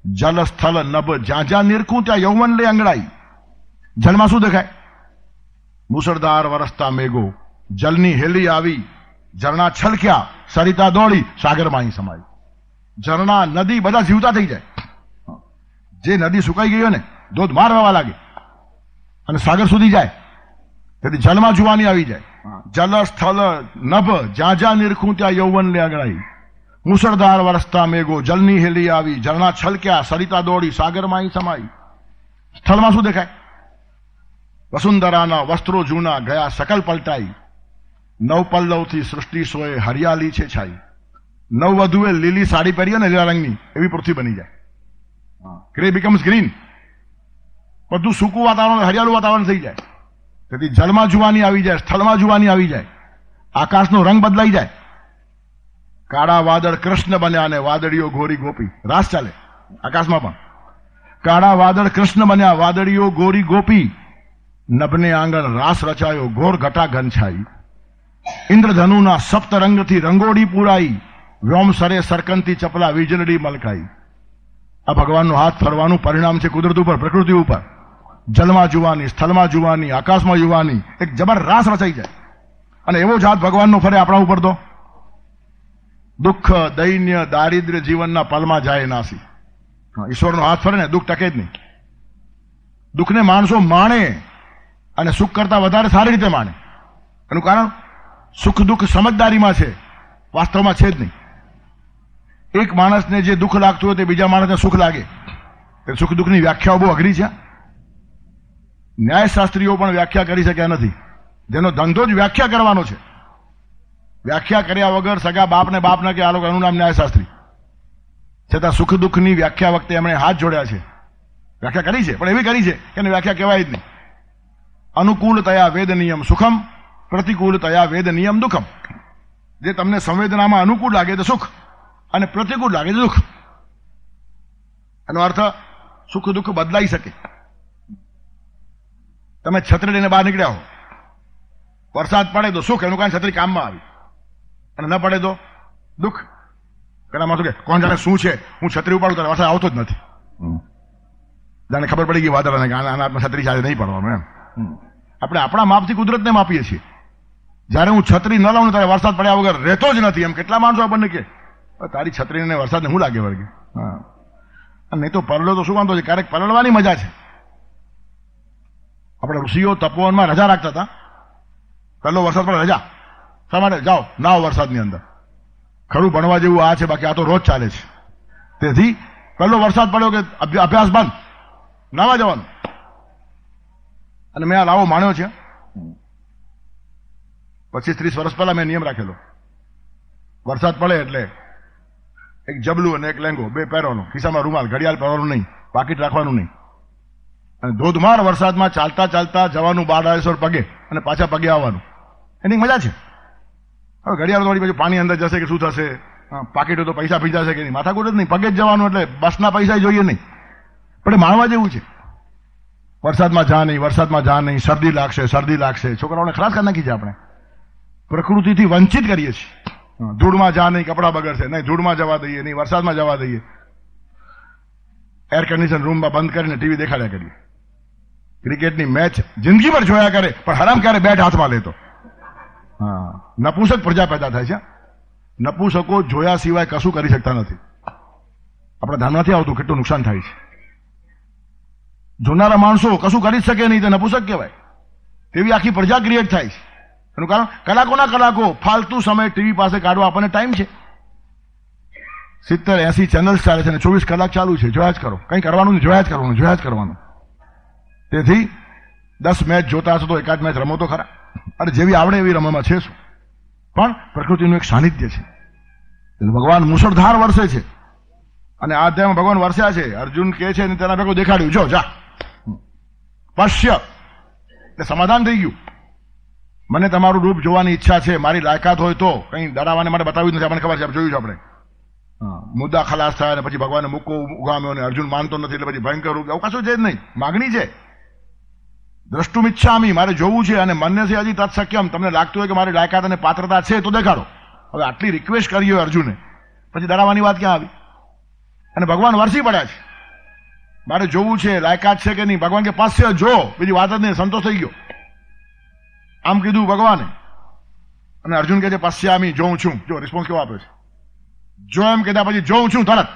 જલ સ્થળ નભ જ્યાં જ્યાં નિરખું ત્યાં યૌવન લે અંગડાઈ. જલમાં શું દેખાય? મુસળધાર વરસતા મેઘો, જલની હેલી આવી, ઝરણા છલક્યા, સરિતા દોડી, સાગરમાં સમાઈ. ઝરણા નદી બધા જીવતા થઈ જાય. જે નદી સુકાઈ ગઈ હોય ને ધોધમાર વહેવા લાગે અને સાગર સુધી જાય. તેથી જલમાં જુવાની આવી જાય. જલ સ્થળ નભ જ્યાં જ્યાં નિરખું ત્યાં યૌવન લે અંગડાઈ. મુસળધાર વરસતા મેઘો, જલની હેલી આવી, ઝરણા છલક્યા, સરિતા દોડી, સાગરમાં સમાઈ. સ્થળમાં શું દેખાય? વસુંધરાના વસ્ત્રો જૂના ગયા સકલ પલટાઈ. નવ પલ્લવથી સૃષ્ટિ સોએ હરિયાળી છે છાઈ. નવ વધુએ લીલી સાડી પહેરી ને લીલા રંગની એવી પૃથ્વી બની જાય. Grey becomes green. બધું સૂકું વાતાવરણ, હરિયાળું વાતાવરણ થઈ જાય. તેથી જલમાં જુવાની આવી જાય, સ્થળમાં જુવાની આવી જાય. આકાશનો રંગ બદલાઈ જાય. કાળા વાદળ કૃષ્ણ બન્યા અને વાદળીઓ ગોરી ગોપી. રાસ ચાલે આકાશમાં પણ. કાળા વાદળ કૃષ્ણ બન્યા, વાદળીઓ ગોરી ગોપી. નભને આંગણ રાસ રચાયો, ઘોર ઘટા ઘનછાઈ. ઇન્દ્રધનુના સપ્તરંગથી રંગોળી પુરાઈ. વ્યોમ સરે સરકનથી ચપલા, વીજળડી મલકાઈ. આ ભગવાનનો હાથ ફરવાનું પરિણામ છે કુદરત ઉપર, પ્રકૃતિ ઉપર. જલમાં જુવાની, સ્થળમાં જુવાની, આકાશમાં જુવાની, એક જબર રાસ રચાઈ જાય. અને એવો જ હાથ ભગવાનનો ફરે આપણા ઉપર તો દુઃખ, દૈન્ય, દારિદ્ર્ય જીવનના પલમાં જાય નાસી. ઈશ્વરનો હાથ ફરે ને દુઃખ ટકે જ નહીં. દુઃખને માણસો માણે અને સુખ કરતા વધારે સારી રીતે માણે. એનું કારણ સુખ દુઃખ સમજદારીમાં છે, વાસ્તવમાં છે જ નહીં. એક માણસને જે દુઃખ લાગતું હોય તે બીજા માણસને સુખ લાગે. એ સુખ દુઃખની વ્યાખ્યાઓ બહુ અઘરી છે. ન્યાયશાસ્ત્રીઓ પણ વ્યાખ્યા કરી શક્યા નથી. જેનો ધંધો જ વ્યાખ્યા કરવાનો છે. વ્યાખ્યા કર્યા વગર સગા બાપને બાપના કે આ લોકો એનું નામ ન્યાયશાસ્ત્રી. છતાં સુખ દુઃખની વ્યાખ્યા વખતે એમણે હાથ જોડ્યા છે. વ્યાખ્યા કરી છે, પણ એવી કરી છે કે એની વ્યાખ્યા કહેવાય જ નહીં. અનુકૂળતયા વેદ નિયમ સુખમ, પ્રતિકૂળતયા વેદ નિયમ દુઃખમ. જે તમને સંવેદનામાં અનુકૂળ લાગે તો સુખ અને પ્રતિકૂળ લાગે તો દુઃખ. એનો અર્થ સુખ દુઃખ બદલાઈ શકે. તમે છત્રી લઈને બહાર નીકળ્યા હો, વરસાદ પડે તો સુખ, એનું કારણ છત્રી કામમાં આવી, અને ન પડે તો દુઃખ. પેલા માણસો કે કોણ જાણે શું છે, હું છત્રી ઉપાડું ત્યારે વરસાદ આવતો જ નથી. જાણે ખબર પડી ગઈ વાદળાને કે આના હાથમાં છત્રી સાથે નહીં પડવાનું. એમ આપણે આપણા માપથી કુદરતને માપીએ છીએ. જયારે હું છત્રી ન લાવું ત્યારે વરસાદ પડ્યા વગર રહેતો જ નથી. એમ કેટલા માણસો આપણને કે તારી છત્રીને વરસાદને શું લાગે વર્ગે. હા, નહીં તો પરલો તો શું વાંધો છે, ક્યારેક પરલવાની મજા છે. આપણે ઋષિઓ તપોવનમાં રજા રાખતા હતા. પહેલો વરસાદ પડે રજા, શા માટે? જાઓ નાવ વરસાદની અંદર. ખરું ભણવા જેવું આ છે, બાકી આ તો રોજ ચાલે છે. તેથી પહેલો વરસાદ પડ્યો કે અભ્યાસ બંધ, નાવા જવાનું. અને મેં આ લાવો માણ્યો છે. 25-30 વર્ષ પહેલા મેં નિયમ રાખેલો, વરસાદ પડે એટલે એક જબલું અને એક લેંગો, બે પહેરવાનો, ખિસ્સામાં રૂમાલ, ઘડિયાળ પહેરવાનું નહીં, પાકીટ રાખવાનું નહીં. અને ધોધમાર વરસાદમાં ચાલતા ચાલતા જવાનું 12 પગે અને પાછા પગે આવવાનું. એની મજા છે. હવે ઘડિયાળ થોડી પછી પાણી અંદર જશે કે શું થશે, પાકીટો તો પૈસા પી જશે કે નહીં, માથાકૂટ જ નહીં. પગે જ જવાનું એટલે બસના પૈસા જોઈએ નહીં. પણ એ માણવા જેવું છે. વરસાદમાં જા નહીં, વરસાદમાં જા નહીં, શરદી લાગશે, શરદી લાગશે. છોકરાઓને ખરાશ કરી નાખી છે આપણે. પ્રકૃતિથી વંચિત કરીએ છીએ. ધૂળમાં જા નહીં, કપડાં બગડશે નહીં, ધૂળમાં જવા દઈએ નહીં, વરસાદમાં જવા દઈએ. એર કન્ડિશન રૂમમાં બંધ કરીને ટીવી દેખાડ્યા કરીએ. ક્રિકેટની મેચ જિંદગી પર જોયા કરે, પણ હરામ ક્યારે બેટ હાથમાં લેતો. હા, નપુંસક પ્રજા પેદા થાય છે. નપુંસકો જોયા સિવાય કશું કરી શકતા નથી. આપણે ધ્યાન નથી આવતું કેટલું નુકસાન થાય છે. જોનારા માણસો કશું કરી જ શકે નહીં, તે નપુંસક કહેવાય. તેવી આખી પ્રજા ક્રિએટ થાય છે. એનું કારણ કલાકોના કલાકો ફાલતુ સમય ટીવી પાસે કાઢવા આપણને ટાઈમ છે. 70-80 ચેનલ્સ ચાલે છે અને 24 કલાક ચાલુ છે. જોયા જ કરો, કંઈ કરવાનું નહીં, જોયા જ કરવાનું, જોયા જ કરવાનું. તેથી 10 મેચ જોતા હશો તો એકાદ મેચ રમો તો ખરા. અરે જેવી આવડે એવી રમવામાં છે શું, પણ પ્રકૃતિનું એક સાનિધ્ય છે. ભગવાન મુસળધાર વરસે છે અને આ અધ્યાયમાં ભગવાન વરસ્યા છે. અર્જુન કહે છે અને તેના ભેગું દેખાડ્યું, જો જા પશ્ય, એટલે સમાધાન થઈ ગયું. મને તમારું રૂપ જોવાની ઈચ્છા છે, મારી લાયકાત હોય તો. કંઈ ડરાવાને માટે બતાવ્યું નથી, આપણને ખબર છે, જોયું છે આપણે. મુદ્દા ખલાસ થાય અને પછી ભગવાનને મૂકો ઉગામ્યો અને અર્જુન માનતો નથી એટલે પછી ભયંકર રૂપ. એવું કશું છે જ નહીં. માગણી છે, દ્રષ્ટુમ ઈચ્છામી, મારે જોવું છે. અને મનને છે હજી તત્સક્યમ, તમને લાગતું હોય કે મારી લાયકાત અને પાત્રતા છે તો દેખાડો. હવે આટલી રિક્વેસ્ટ કરી હોય અર્જુને, પછી ડરાવાની વાત ક્યાં આવી? અને ભગવાન વરસી પડ્યા છે. મારે જોવું છે, લાયકાત છે કે નહીં. ભગવાન કે પાસ્ય જો, બીજી વાત જ નહીં, સંતોષ થઈ ગયો. આમ કીધું ભગવાને. અને અર્જુન કહે છે પશ્યામી, જોઉં છું. જો રિસ્પોન્સ કેવો આપે છે. જો એમ કહેતા પછી જોઉં છું તરત.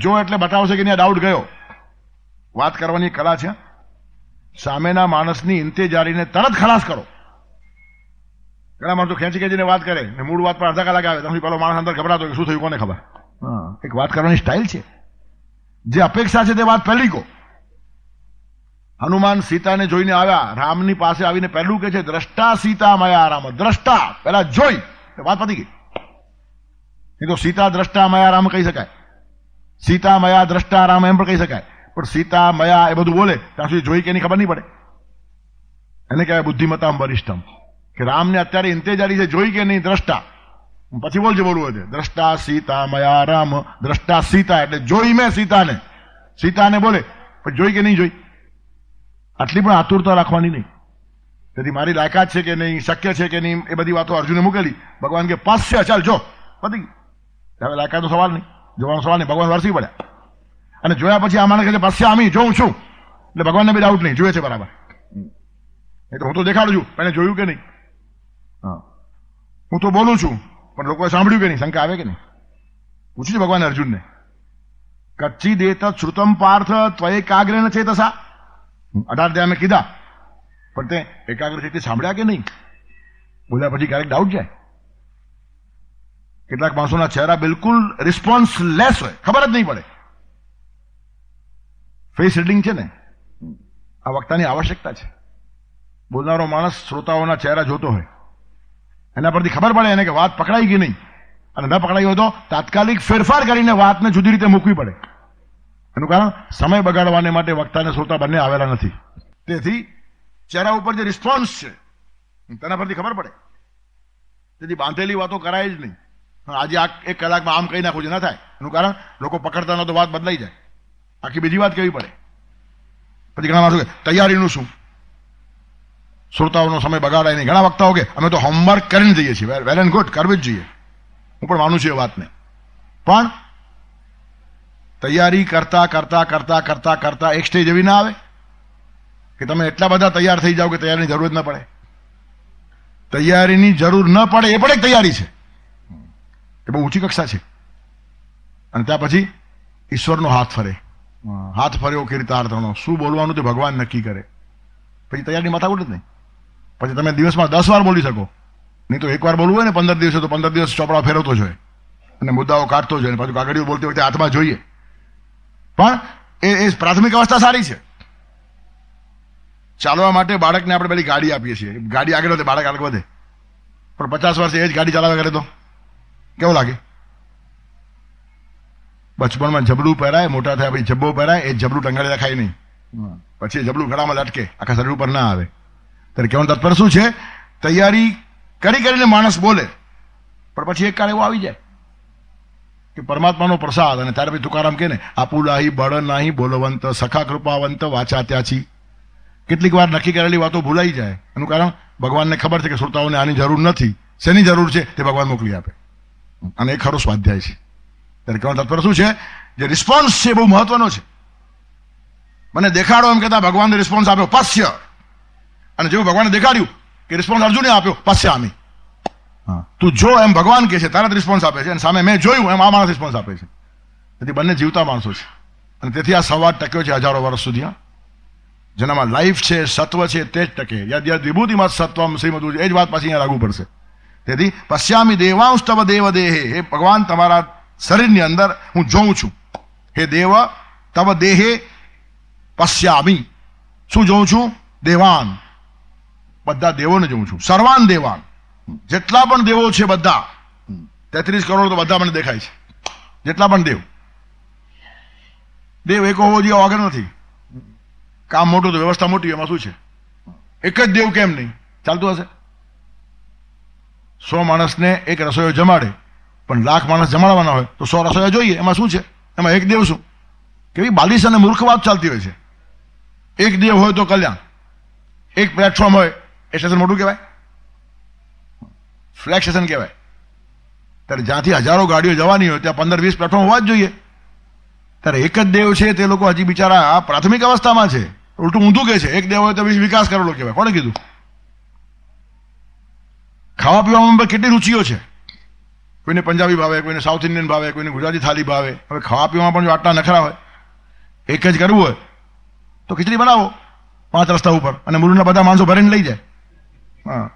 જો એટલે બતાવશે કે ત્યાં ડાઉટ ગયો. વાત કરવાની કલા છે. સામેના માણસની ઇંતેજારીને તરત ખલાસ કરો. ઘણા માણસો ખેંચી ખેંચીને વાત કરે ને મૂળ વાત પર અડધા કલાક આવે, તમે પેલો માણસ અંદર ગભરાતો કે શું થયું કોને ખબર. એક વાત કરવાની સ્ટાઇલ છે. જે અપેક્ષા છે તે વાત પહેલી કહો. હનુમાન સીતાને જોઈને આવ્યા, રામની પાસે આવીને પહેલું કે છે દ્રષ્ટા સીતા મયા રામ. દ્રષ્ટા પહેલા જોઈ, વાત પતી ગઈ. એ તો સીતા દ્રષ્ટા મયા રામ કહી શકાય, સીતા મયા દ્રષ્ટા રામ એમ પણ કહી શકાય. પણ સીતા મયા એ બધું બોલે ત્યાં સુધી જોઈ કે એની ખબર નહીં પડે. એને કહેવાય બુદ્ધિમત્તામ વરિષ્ઠમ, કે રામને અત્યારે ઇંતેજારી છે, જોઈ કે નહીં દ્રષ્ટા. પછી બોલજે બોલવું હોય દ્રષ્ટા સીતા મયા રામ. દ્રષ્ટા સીતા એટલે જોઈ મેં સીતાને. સીતાને બોલે પણ જોઈ કે નહીં જોઈ. આટલી પણ આતુરતા રાખવાની નહીં. તેથી મારી લાયકાત છે કે નહીં, શક્ય છે કે નહીં, એ બધી વાતો અર્જુને મૂકેલી. ભગવાન કે પાસ્ય, ચાલ જો, પતી ગઈ. હવે લાયકાતનો સવાલ નહીં, જોવાનો સવાલ નહીં. ભગવાન વરસી પડ્યા અને જોયા પછી આ માણસ કહે છે પશ્યામી, જોઉં છું. એટલે ભગવાનને બી ડાઉટ નહીં, જોયે છે બરાબર. એ તો હું તો દેખાડું છું, પણ જોયું કે નહીં. હા, હું તો બોલું છું, પણ લોકોએ સાંભળ્યું કે નહીં, શંકા આવે કે નહીં. પૂછ્યું ભગવાન અર્જુનને. કચ્છી દેત શ્રુતમ પાર્થ ત્વયે કાગ્રેણ ચેતસા. 18 દે અમે કીધા, પણ તે એકાગ્રતાથી સાંભળ્યા કે નહીં? બોલ્યા પછી ક્યારેક ડાઉટ જાય. કેટલાક માણસોના ચહેરા બિલકુલ રિસ્પોન્સ લેસ હોય, ખબર જ નહીં પડે. ફેસ રીડિંગ છે ને, આ વક્તાની આવશ્યકતા છે. બોલનારો માણસ શ્રોતાઓના ચહેરા જોતો હોય, એના પરથી ખબર પડે એને કે વાત પકડાઈ ગઈ નહીં, અને ન પકડાઈ હોય તો તાત્કાલિક ફેરફાર કરીને વાતને જુદી રીતે મૂકવી પડે. એનું કારણ સમય બગાડવાને માટે વક્તા અને શ્રોતા બંને આવેલા નથી. તેથી ચહેરા ઉપર જે રિસ્પોન્સ છે તેના પરથી ખબર પડે. તેથી બાંધેલી વાતો કરાય જ નહીં. આજે આ 1 કલાકમાં આમ કહી નાખું છે, ના થાય. એનું કારણ લોકો પકડતા ન તો વાત બદલાઈ જાય, આખી બીજી વાત કહેવી પડે. પછી ઘણા માણસો કે તૈયારીનું શું, શ્રોતાઓનો સમય બગાડાય નહીં. ઘણા વક્તાઓ કે અમે તો હોમવર્ક કરીને જઈએ છીએ. વેલ એન્ડ ગુડ, કરવી જ જોઈએ. હું પણ માનું છું એ વાતને. પણ તૈયારી કરતા કરતા કરતા કરતા કરતા એક સ્ટેજ એવી ના આવે કે તમે એટલા બધા તૈયાર થઈ જાઓ કે તૈયારીની જરૂર જ ન પડે. તૈયારીની જરૂર ન પડે એ પણ એક તૈયારી છે. એ બહુ ઊંચી કક્ષા છે. અને ત્યાં પછી ઈશ્વરનો હાથ ફરે. હાથ ફર્યો કીર્તાર્થનો, શું બોલવાનું તે ભગવાન નક્કી કરે. પછી તૈયારી માથાકૂટ જ નહીં. પછી તમે દિવસમાં 10 વાર બોલી શકો, નહીં તો 1 વાર બોલવું હોય ને 15 દિવસે તો 15 દિવસ ચોપડા ફેરવતો જ હોય અને મુદ્દાઓ કાઢતો જ હોય, પાછું કાગળીઓ બોલતી વખતે હાથમાં જોઈએ. પણ એ પ્રાથમિક અવસ્થા સારી છે. ચાલવા માટે બાળકને આપણે પેલી ગાડી આપીએ છીએ, ગાડી આગળ વધે, બાળક આગળ વધે. પણ 50 વર્ષે એ જ ગાડી ચલાવે કરે તો કેવું લાગે? બચપણમાં જબડું પહેરાય, મોટા થયા પછી જબ્બો પહેરાય, એ જબડું ટંગાળી રખાય નહીં, પછી એ જબડું ગળામાં લટકે, આખા શરીર ઉપર ના આવે. ત્યારે કહેવાનું તાત્પર્ય શું છે? તૈયારી કરીને માણસ બોલે, પણ પછી એક કાળ એવો આવી જાય કે પરમાત્માનો પ્રસાદ. અને ત્યારે પછી તુકારામ કે ને, આપુલાહી બળ નાહી બોલવંત, સખા કૃપાવંત વાચા ત્યાચી. કેટલીક વાર નક્કી કરેલી વાતો ભૂલાઈ જાય. એનું કારણ ભગવાનને ખબર છે કે શ્રોતાઓને આની જરૂર નથી. શેની જરૂર છે તે ભગવાન મોકલી આપે, અને એ ખરો સ્વાધ્યાય છે. ત્યારે કહેવાનું તાત્પર્ય શું છે? જે રિસ્પોન્સ છે બહુ મહત્વનો છે. મને દેખાડો એમ કહેતા ભગવાનને રિસ્પોન્સ આપ્યો પશ્ય, અને જેવું ભગવાને દેખાડ્યું કે રિસ્પોન્સ અર્જુને આપ્યો પશ્યામી. તું જો એમ ભગવાન કહે છે, તારા રિસ્પોન્સ આપે છે, અને સામે મેં જોયું એમ આ માણસ રિસ્પોન્સ આપે છે. તેથી બંને જીવતા માણસો છે, અને તેથી આ સંવાદ ટક્યો છે હજારો વર્ષ સુધી. જેનામાં લાઈફ છે, સત્વ છે, તે જ ટકે. યદ યદ વિભૂતિમાં સત્વમ શ્રીમદુ, એ જ વાત પાછી અહીંયા લાગુ પડશે. તેથી પશ્યામી દેવાંશ તવ દેવ દેહે, હે ભગવાન તમારા શરીરની અંદર હું જોઉં છું. હે દેવ તવ દેહે પશ્યામી, શું જોઉં છું? દેવાન, બધા દેવોને જોઉં છું. સર્વાન દેવાન, જેટલા પણ દેવો છે બધા, 33 કરોડ તો બધા મને દેખાય છે. જેટલા પણ દેવ એક હોવો જોઈએ વગર નથી. કામ મોટું તો વ્યવસ્થા મોટી, એમાં શું છે? એક જ દેવ કેમ નહીં ચાલતું હશે? 100 માણસને એક રસોઈયો જમાડે, પણ 1,00,000 માણસ જમાડવાના હોય તો 100 રસોઈયા જોઈએ. એમાં શું છે? એમાં એક દેવ શું? કેવી બાલિશ અને મૂર્ખ વાત ચાલતી હોય છે. એક દેવ હોય તો કલ્યાણ, એક પ્લેટફોર્મ હોય એ સ્ટેશન મોટું કહેવાય, ફ્લેગ સ્ટેશન કહેવાય. ત્યારે જ્યાંથી હજારો ગાડીઓ જવાની હોય ત્યાં 15-20 પ્લેટફોર્મ હોવા જ જોઈએ. ત્યારે એક જ દેવ છે તે લોકો હજી બિચારા પ્રાથમિક અવસ્થામાં છે. ઉલટું ઊંધું કે છે, એક દેવ હોય તો વિકાસ કરેલો કહેવાય. કોણે કીધું? ખાવા પીવામાં પણ કેટલી રૂચિઓ છે. કોઈને પંજાબી ભાવે, કોઈને સાઉથ ઇન્ડિયન ભાવે, કોઈને ગુજરાતી થાળી ભાવે. હવે ખાવા પીવામાં પણ જો આટલા નખરા હોય, એક જ કરવું હોય તો ખીચડી બનાવો 5 રસ્તા ઉપર, અને મુલુના બધા માણસો ભરીને લઈ જાય.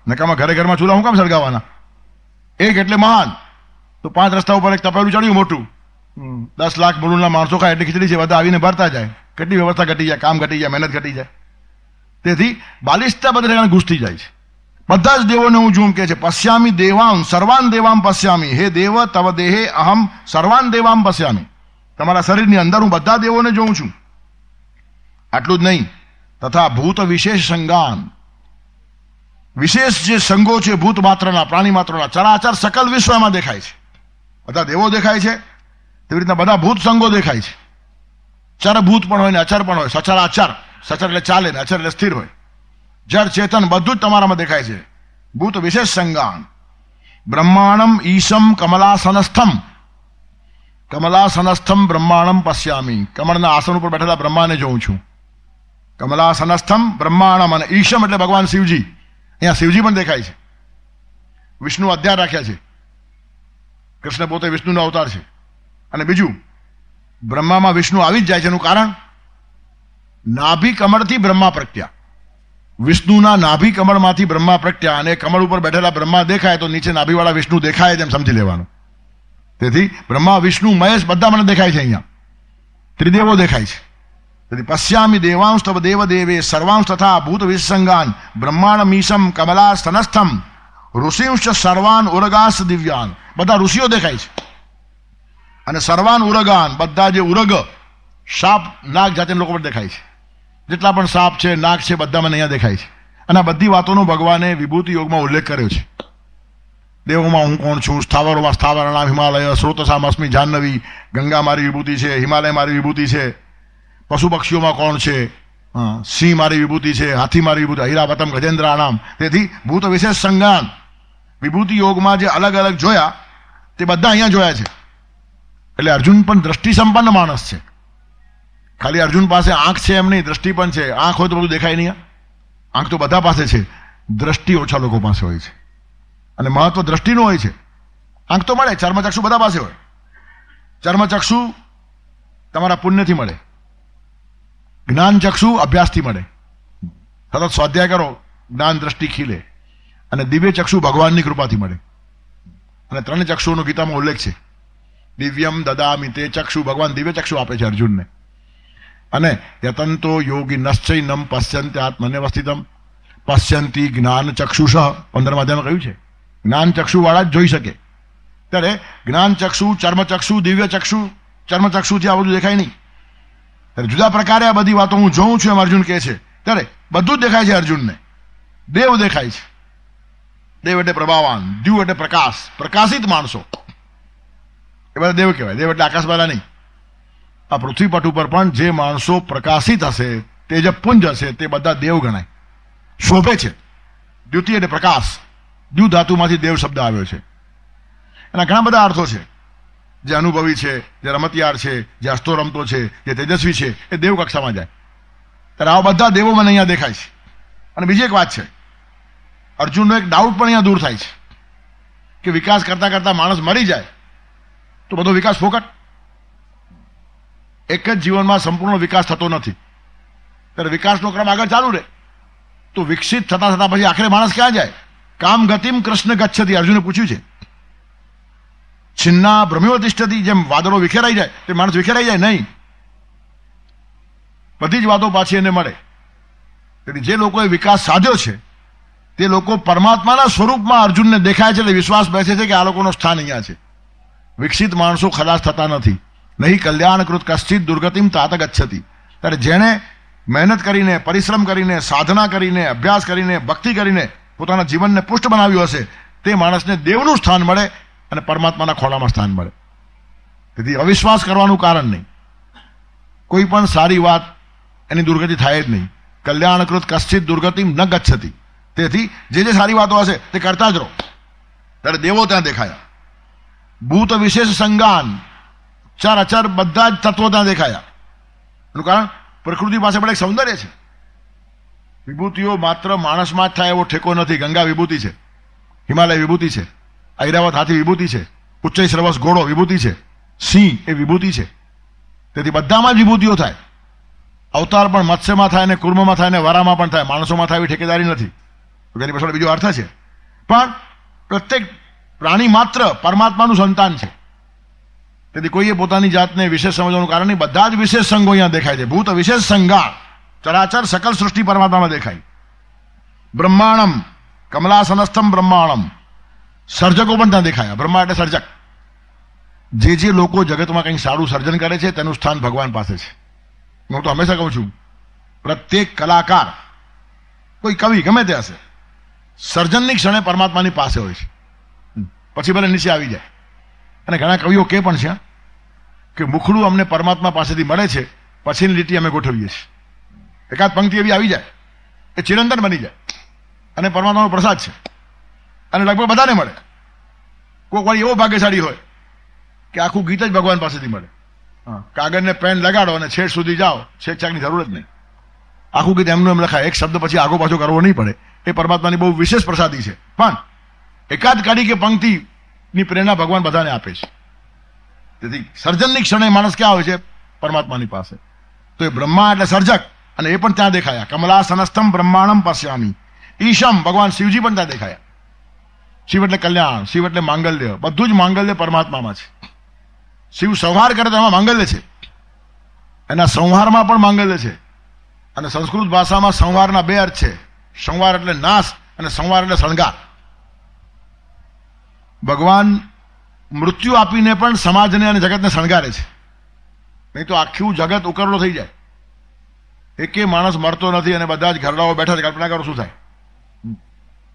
નકામાં ઘરમાં ચૂલા હું કામ સળગાવવાના? એક એટલે મહાન, તો 5 રસ્તા ઉપર એક તપેલું ચડ્યું મોટું, 10 લાખ મુલુના માણસો ખાય એટલે ખીચડી છે, બધા આવીને ભરતા જાય. કેટલી વ્યવસ્થા ઘટી જાય, કામ ઘટી જાય, મહેનત ઘટી જાય. તેથી બાલિશતા બધા ઘૂસતી જાય છે. બધા જ દેવોને હું જોઉં કે છે. પશ્યામી દેવામ સર્વાન દેવામ પશ્યામી, હે દેવ તવ દેહે અહમ સર્વાન દેવામ પશ્યામી. તમારા શરીરની અંદર હું બધા દેવોને જોઉં છું. આટલું જ નહીં, તથા ભૂત વિશેષ સંગાન, વિશેષ જે સંગો છે ભૂત માત્રના, પ્રાણી માત્રના, ચરાચર સકલ વિશ્વ એમાં દેખાય છે. બધા દેવો દેખાય છે, તેવી રીતના બધા ભૂત સંગો દેખાય છે. ચર ભૂત પણ હોય ને અચર પણ હોય. સચરાચર, સચર એટલે ચાલે ને અચર એટલે સ્થિર હોય. જળ ચેતન બધું જ તમારામાં દેખાય છે. ભૂત વિશેષ સંગાન. બ્રહ્માણમ ઈશમ કમલાસનસ્થમ, કમલાસનસ્થમ બ્રહ્માણમ પશ્યામી. કમળના આસન ઉપર બેઠેલા બ્રહ્માને જોઉં છું. કમલાસનસ્થમ બ્રહ્માણમ, અને ઈશમ એટલે ભગવાન શિવજી. અહીંયા શિવજી પણ દેખાય છે. વિષ્ણુ અધ્યાર રાખ્યા છે. કૃષ્ણ પોતે વિષ્ણુનો અવતાર છે. અને બીજું, બ્રહ્મામાં વિષ્ણુ આવી જ જાય છે. એનું કારણ નાભી કમળથી બ્રહ્મા પ્રગટ્યા. વિષ્ણુના નાભી કમળમાંથી બ્રહ્મા પ્રગટ્યા અને કમળ ઉપર બેઠેલા બ્રહ્મા દેખાય તો નીચે નાભીવાળા વિષ્ણુ દેખાય તેમ સમજી લેવાનું. તેથી બ્રહ્મા વિષ્ણુ મહેશ બધા મને દેખાય છે. અહીંયા ત્રિદેવો દેખાય છે. તેથી પશ્યામિ દેવાંશ તવ દેવ દેવે સર્વાંશ તથા ભૂત વિસંગાન બ્રહ્માંડમીશમ કમલા સ્તનસ્થમ ઋષિંશ સર્વાન ઉરગાસ દિવ્યાન. બધા ઋષિઓ દેખાય છે અને સર્વાન ઉરગાન બધા જે ઉરગ સાપ નાગ જાતિના લોકો પણ દેખાય છે. જેટલા પણ સાપ છે નાગ છે બધા મને અહીંયા દેખાય છે. અને આ બધી વાતોનો ભગવાને વિભૂતિ યોગમાં ઉલ્લેખ કર્યો છે. દેવોમાં હું કોણ છું, સ્થાવરોમાં સ્થાવરણામ હિમાલય, સ્રોતસામ અસ્મિ જાહ્નવી, ગંગા મારી વિભૂતિ છે, હિમાલય મારી વિભૂતિ છે, પશુ પક્ષીઓમાં કોણ છે, સિંહ મારી વિભૂતિ છે, હાથી મારી વિભૂતિ, હીરાવતમ ગજેન્દ્રાણામ. તેથી ભૂત વિશેષ સંજ્ઞાન વિભૂતિ યોગમાં જે અલગ અલગ જોયા તે બધા અહીંયા જોયા છે. એટલે અર્જુન પણ દ્રષ્ટિ સંપન્ન માણસ છે. ખાલી અર્જુન પાસે આંખ છે એમ નહીં, દ્રષ્ટિ પણ છે. આંખ હોય તો બધું દેખાય નહીં. આંખ તો બધા પાસે છે, દ્રષ્ટિ ઓછા લોકો પાસે હોય છે. અને મહત્વ દ્રષ્ટિનું હોય છે. આંખ તો મળે, ચર્મચક્ષુ બધા પાસે હોય. ચર્મચક્ષુ તમારા પુણ્યથી મળે, જ્ઞાનચક્ષુ અભ્યાસથી મળે. સતત સ્વાધ્યાય કરો, જ્ઞાન દ્રષ્ટિ ખીલે. અને દિવ્ય ચક્ષુ ભગવાનની કૃપાથી મળે. અને 3 ચક્ષુનો ગીતામાં ઉલ્લેખ છે. દિવ્યમ દદામિ તે ચક્ષુ, ભગવાન દિવ્ય ચક્ષુ આપે છે અર્જુનને. અને યતંતો યોગી નશ્ચૈનમ પશ્યંતિ આત્મન્યવસ્થિતમ પશ્યંતિ જ્ઞાન ચક્ષુષ 15મા અધ્યાયમાં કહ્યું છે. જ્ઞાન ચક્ષુ વાળા જ જોઈ શકે. ત્યારે જ્ઞાન ચક્ષુ, ચર્મચક્ષુ, દિવ્ય ચક્ષુ, ચર્મચક્ષુથી આ બધું દેખાય નહીં. ત્યારે જુદા પ્રકારે આ બધી વાતો હું જોઉં છું એમ અર્જુન કહે છે. ત્યારે બધું જ દેખાય છે અર્જુનને. દેવ દેખાય છે. દેવ એટલે પ્રભાવાન, દ્યુ એટલે પ્રકાશ, પ્રકાશિત માણસો એ બધા દેવ કહેવાય. દેવ એટલે આકાશવાળા નહીં. આ પૃથ્વી પટ ઉપર પણ જે માણસો પ્રકાશિત હશે, તેજપુંજ હશે, તે બધા દેવ ગણાય, શોભે છે. દ્યુતિ એટલે પ્રકાશ, દ્યુ ધાતુમાંથી દેવ શબ્દ આવ્યો છે. એના ઘણા બધા અર્થો છે. જે અનુભવી છે, જે રમતિયાર છે, જે હસતો રમતો છે, જે તેજસ્વી છે, એ દેવ કક્ષામાં જાય. ત્યારે આવા બધા દેવો મને અહીંયા દેખાય છે. અને બીજી એક વાત છે, અર્જુનનો એક ડાઉટ પણ અહીંયા દૂર થાય છે કે વિકાસ કરતા કરતા માણસ મરી જાય તો બધો વિકાસ ફોકટ. એક જ જીવનમાં સંપૂર્ણ વિકાસ થતો નથી. ત્યારે વિકાસનો ક્રમ આગળ ચાલુ રહે તો વિકસિત થતા થતા પછી આખરે માણસ ક્યાં જાય? કામ ગતિમ કૃષ્ણ ગચ્છતિ. અર્જુને પૂછ્યું છે, છિન્ના ભ્રમ્યો તિષ્ઠતિ. જેમ વાદળો વિખેરાઈ જાય તે માણસ વિખેરાઈ જાય નહીં. બધી જ વાતો પાછી એને મળે. તેથી જે લોકોએ વિકાસ સાધ્યો છે તે લોકો પરમાત્માના સ્વરૂપમાં અર્જુનને દેખાય છે. એટલે વિશ્વાસ બેસે છે કે આ લોકોનું સ્થાન અહીંયા છે. વિકસિત માણસો ખલાસ થતા નથી. નહીં કલ્યાણકૃત કશ્ચિત દુર્ગતિમ તાત ગચ્છતિ. ત્યારે જેણે મહેનત કરીને, પરિશ્રમ કરીને, સાધના કરીને, અભ્યાસ કરીને, ભક્તિ કરીને પોતાના જીવનને પુષ્ટ બનાવ્યું હશે તે માણસને દેવનું સ્થાન મળે અને પરમાત્માના ખોળામાં સ્થાન મળે. તેથી અવિશ્વાસ કરવાનું કારણ નહીં. કોઈ પણ સારી વાત એની દુર્ગતિ થાય જ નહીં. કલ્યાણકૃત કશ્ચિત દુર્ગતિમ ન ગચ્છતિ. તેથી જે જે સારી વાતો હશે તે કરતા જ રહો. ત્યારે દેવો ત્યાં દેખાયા. ભૂત વિશેષ સંગાન, ચાર અચાર બધા જ તત્વો ત્યાં દેખાયા. એનું કારણ પ્રકૃતિ પાસે પણ એક સૌંદર્ય છે. વિભૂતિઓ માત્ર માણસમાં જ થાય એવો ઠેકો નથી. ગંગા વિભૂતિ છે, હિમાલય વિભૂતિ છે, ઐરાવત હાથી વિભૂતિ છે, ઉચ્ચૈ શ્રવસ ઘોડો વિભૂતિ છે, સિંહ એ વિભૂતિ છે. તેથી બધામાં જ વિભૂતિઓ થાય. અવતાર પણ મત્સ્યમાં થાય ને કુર્મમાં થાય ને વરામાં પણ થાય. માણસોમાં થાય એવી ઠેકેદારી નથી. તો એની પાછળ બીજો અર્થ છે. પણ પ્રત્યેક પ્રાણી માત્ર પરમાત્માનું સંતાન છે. તેથી કોઈએ પોતાની જાતને વિશેષ સમજવાનું કારણ નહીં. બધા જ વિશેષ સંગો અહીંયા દેખાય છે. ભૂત વિશેષ સંગાણ, ચરાચર સકલ સૃષ્ટિ પરમાત્મામાં દેખાય. બ્રહ્માંડમ કમલાસનસ્થમ બ્રહ્માંડમ, સર્જકો પણ ત્યાં દેખાયા. બ્રહ્મા એટલે સર્જક. જે જે લોકો જગતમાં કંઈક સારું સર્જન કરે છે તેનું સ્થાન ભગવાન પાસે છે. હું તો હંમેશા કહું છું, પ્રત્યેક કલાકાર, કોઈ કવિ ગમે તે હશે, સર્જનની ક્ષણે પરમાત્માની પાસે હોય છે. પછી ભલે નીચે આવી જાય. અને ઘણા કવિઓ કે પણ છે કે મુખડું અમને પરમાત્મા પાસેથી મળે છે, પછીની લીટી અમે ગોઠવીએ છીએ. એકાદ પંક્તિ એવી આવી જાય એ ચિરંતન બની જાય અને પરમાત્માનો પ્રસાદ છે. અને લગભગ બધાને મળે. કોઈ વળી એવો ભાગ્યશાળી હોય કે આખું ગીત જ ભગવાન પાસેથી મળે. કાગળને પેન લગાડો અને છેડ સુધી જાઓ, છેડછાકની જરૂર જ નહીં. આખું ગીત એમનું એમ લખાય. એક શબ્દ પછી આગો પાછો કરવો નહીં પડે. એ પરમાત્માની બહુ વિશેષ પ્રસાદી છે. પણ એકાદ કડી કે પંક્તિની પ્રેરણા ભગવાન બધાને આપે છે. તેથી સર્જનની ક્ષણે માણસ ક્યાં હોય છે? પરમાત્માની પાસે. તો એ બ્રહ્મા એટલે સર્જક અને એ પણ ત્યાં દેખાયા. કમલાસનસ્થમ બ્રહ્માંડમ પશ્યામી. ઈશમ ભગવાન શિવજી પણ ત્યાં દેખાયા. શિવ એટલે કલ્યાણ, શિવ એટલે માંગલ્ય, બધું જ માંગલ્ય પરમાત્મામાં છે. શિવ સંહાર કરે તો એમાં માંગલ્ય છે, એના સંહારમાં પણ માંગલ્ય છે. અને સંસ્કૃત ભાષામાં સંહારના બે અર્થ છે. સંહાર એટલે નાશ અને સંહાર એટલે શણગાર. ભગવાન મૃત્યુ આપીને પણ સમાજને અને જગતને શણગારે છે, નહીં તો આખું જગત ઉકરડો થઈ જાય. એકે માણસ મરતો નથી અને બધા જ ઘરડાઓ બેઠા છે. કલ્પના કરો શું થાય?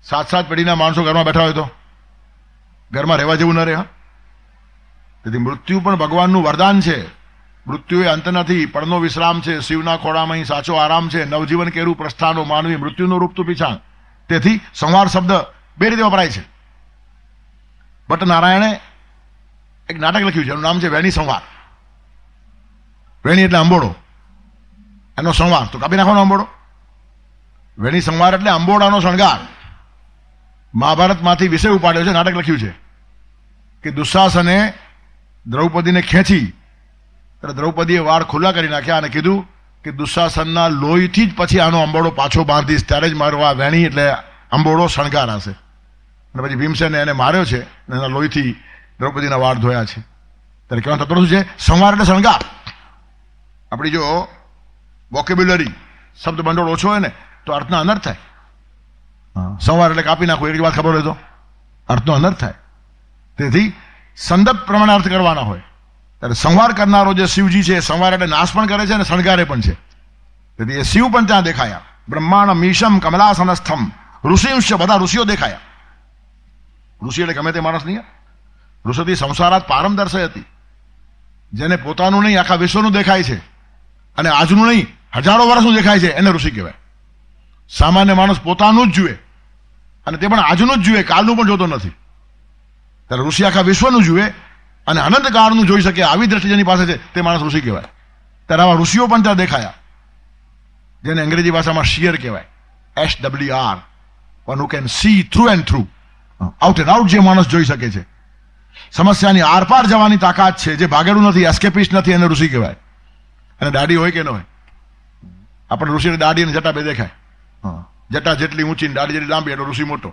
7 પેઢીના માણસો ઘરમાં બેઠા હોય તો ઘરમાં રહેવા જેવું ન રહે. તેથી મૃત્યુ પણ ભગવાનનું વરદાન છે. મૃત્યુ એ અંત નથી, પડનો વિશ્રામ છે. શિવના ખોળામાં અહીં સાચો આરામ છે. નવજીવન કેરું પ્રસ્થાનો માનવી મૃત્યુનું રૂપ તું પીછાણ. તેથી સંહાર શબ્દ બે રીતે વપરાય છે. ભટ્ટ નારાયણે એક નાટક લખ્યું છે, એનું નામ છે વેણી સંહાર. વેણી એટલે અંબોડો, એનો સંહાર તો કાપી નાખવાનો અંબોડો. વેણી સંહાર એટલે અંબોડાનો શણગાર. મહાભારતમાંથી વિષય ઉપાડ્યો છે, નાટક લખ્યું છે કે દુશાસને દ્રૌપદીને ખેંચી ત્યારે દ્રૌપદીએ વાળ ખુલ્લા કરી નાખ્યા અને કીધું કે દુશાસનના લોહીથી જ પછી આનો અંબોડો પાછો બાંધીશ, ત્યારે જ મારો આ વેણી એટલે અંબોડો શણગાર હશે. અને પછી ભીમસેને એને માર્યો છે અને એના લોહીથી દ્રૌપદીના વાળ ધોયા છે. ત્યારે કહેવાનું તત્વ શું છે? સંહાર એટલે શણગાર. આપણી જો વોકેબ્યુલરી શબ્દ ભંડોળ ઓછો હોય ને તો અર્થનો અનર્થ થાય. સંહાર એટલે કાપી નાખો, એક વાત ખબર હોય તો અર્થનો અનર્થ થાય. તેથી સંદર્ભ પ્રમાણે અર્થ કરવાના હોય. ત્યારે સંહાર કરનારો જે શિવજી છે, સંહાર એટલે નાશ પણ કરે છે અને શણગારે પણ છે. તેથી એ શિવ પણ ત્યાં દેખાયા. બ્રહ્માંડ મીશમ કમલાસનસ્થમ. ઋષિંશ, બધા ઋષિઓ દેખાયા. ઋષિ એટલે ગમે તે માણસ નહીં. ઋષિથી સંસારાત પારમદર્શય હતી. જેને પોતાનું નહીં આખા વિશ્વનું દેખાય છે અને આજનું નહીં હજારો વર્ષનું દેખાય છે, એને ઋષિ કહેવાય. સામાન્ય માણસ પોતાનું જ જુએ અને તે પણ આજનું જ જુએ, કાલનું પણ જોતો નથી. ત્યારે ઋષિ આખા વિશ્વનું જુએ અને અનંત કાળનું જોઈ શકે, આવી દ્રષ્ટિ જેની પાસે છે તે માણસ ઋષિ કહેવાય. ત્યારે આવા ઋષિઓ પણ ત્યાં દેખાયા, જેને અંગ્રેજી ભાષામાં શિયર કહેવાય. SWR, one who can see through and through. Out and out જે માણસ જોઈ શકે છે, સમસ્યાની આરપાર જવાની તાકાત છે, જે ભાગેલું નથી, એસ્કેપિસ્ટ નથી, એને ઋષિ કહેવાય. અને દાઢી હોય કે ન હોય, આપણે ઋષિની દાઢી અને જટા બે દેખાય. જટા જેટલી ઊંચી દાઢી જેટલી લાંબી એટલે ઋષિ મોટો.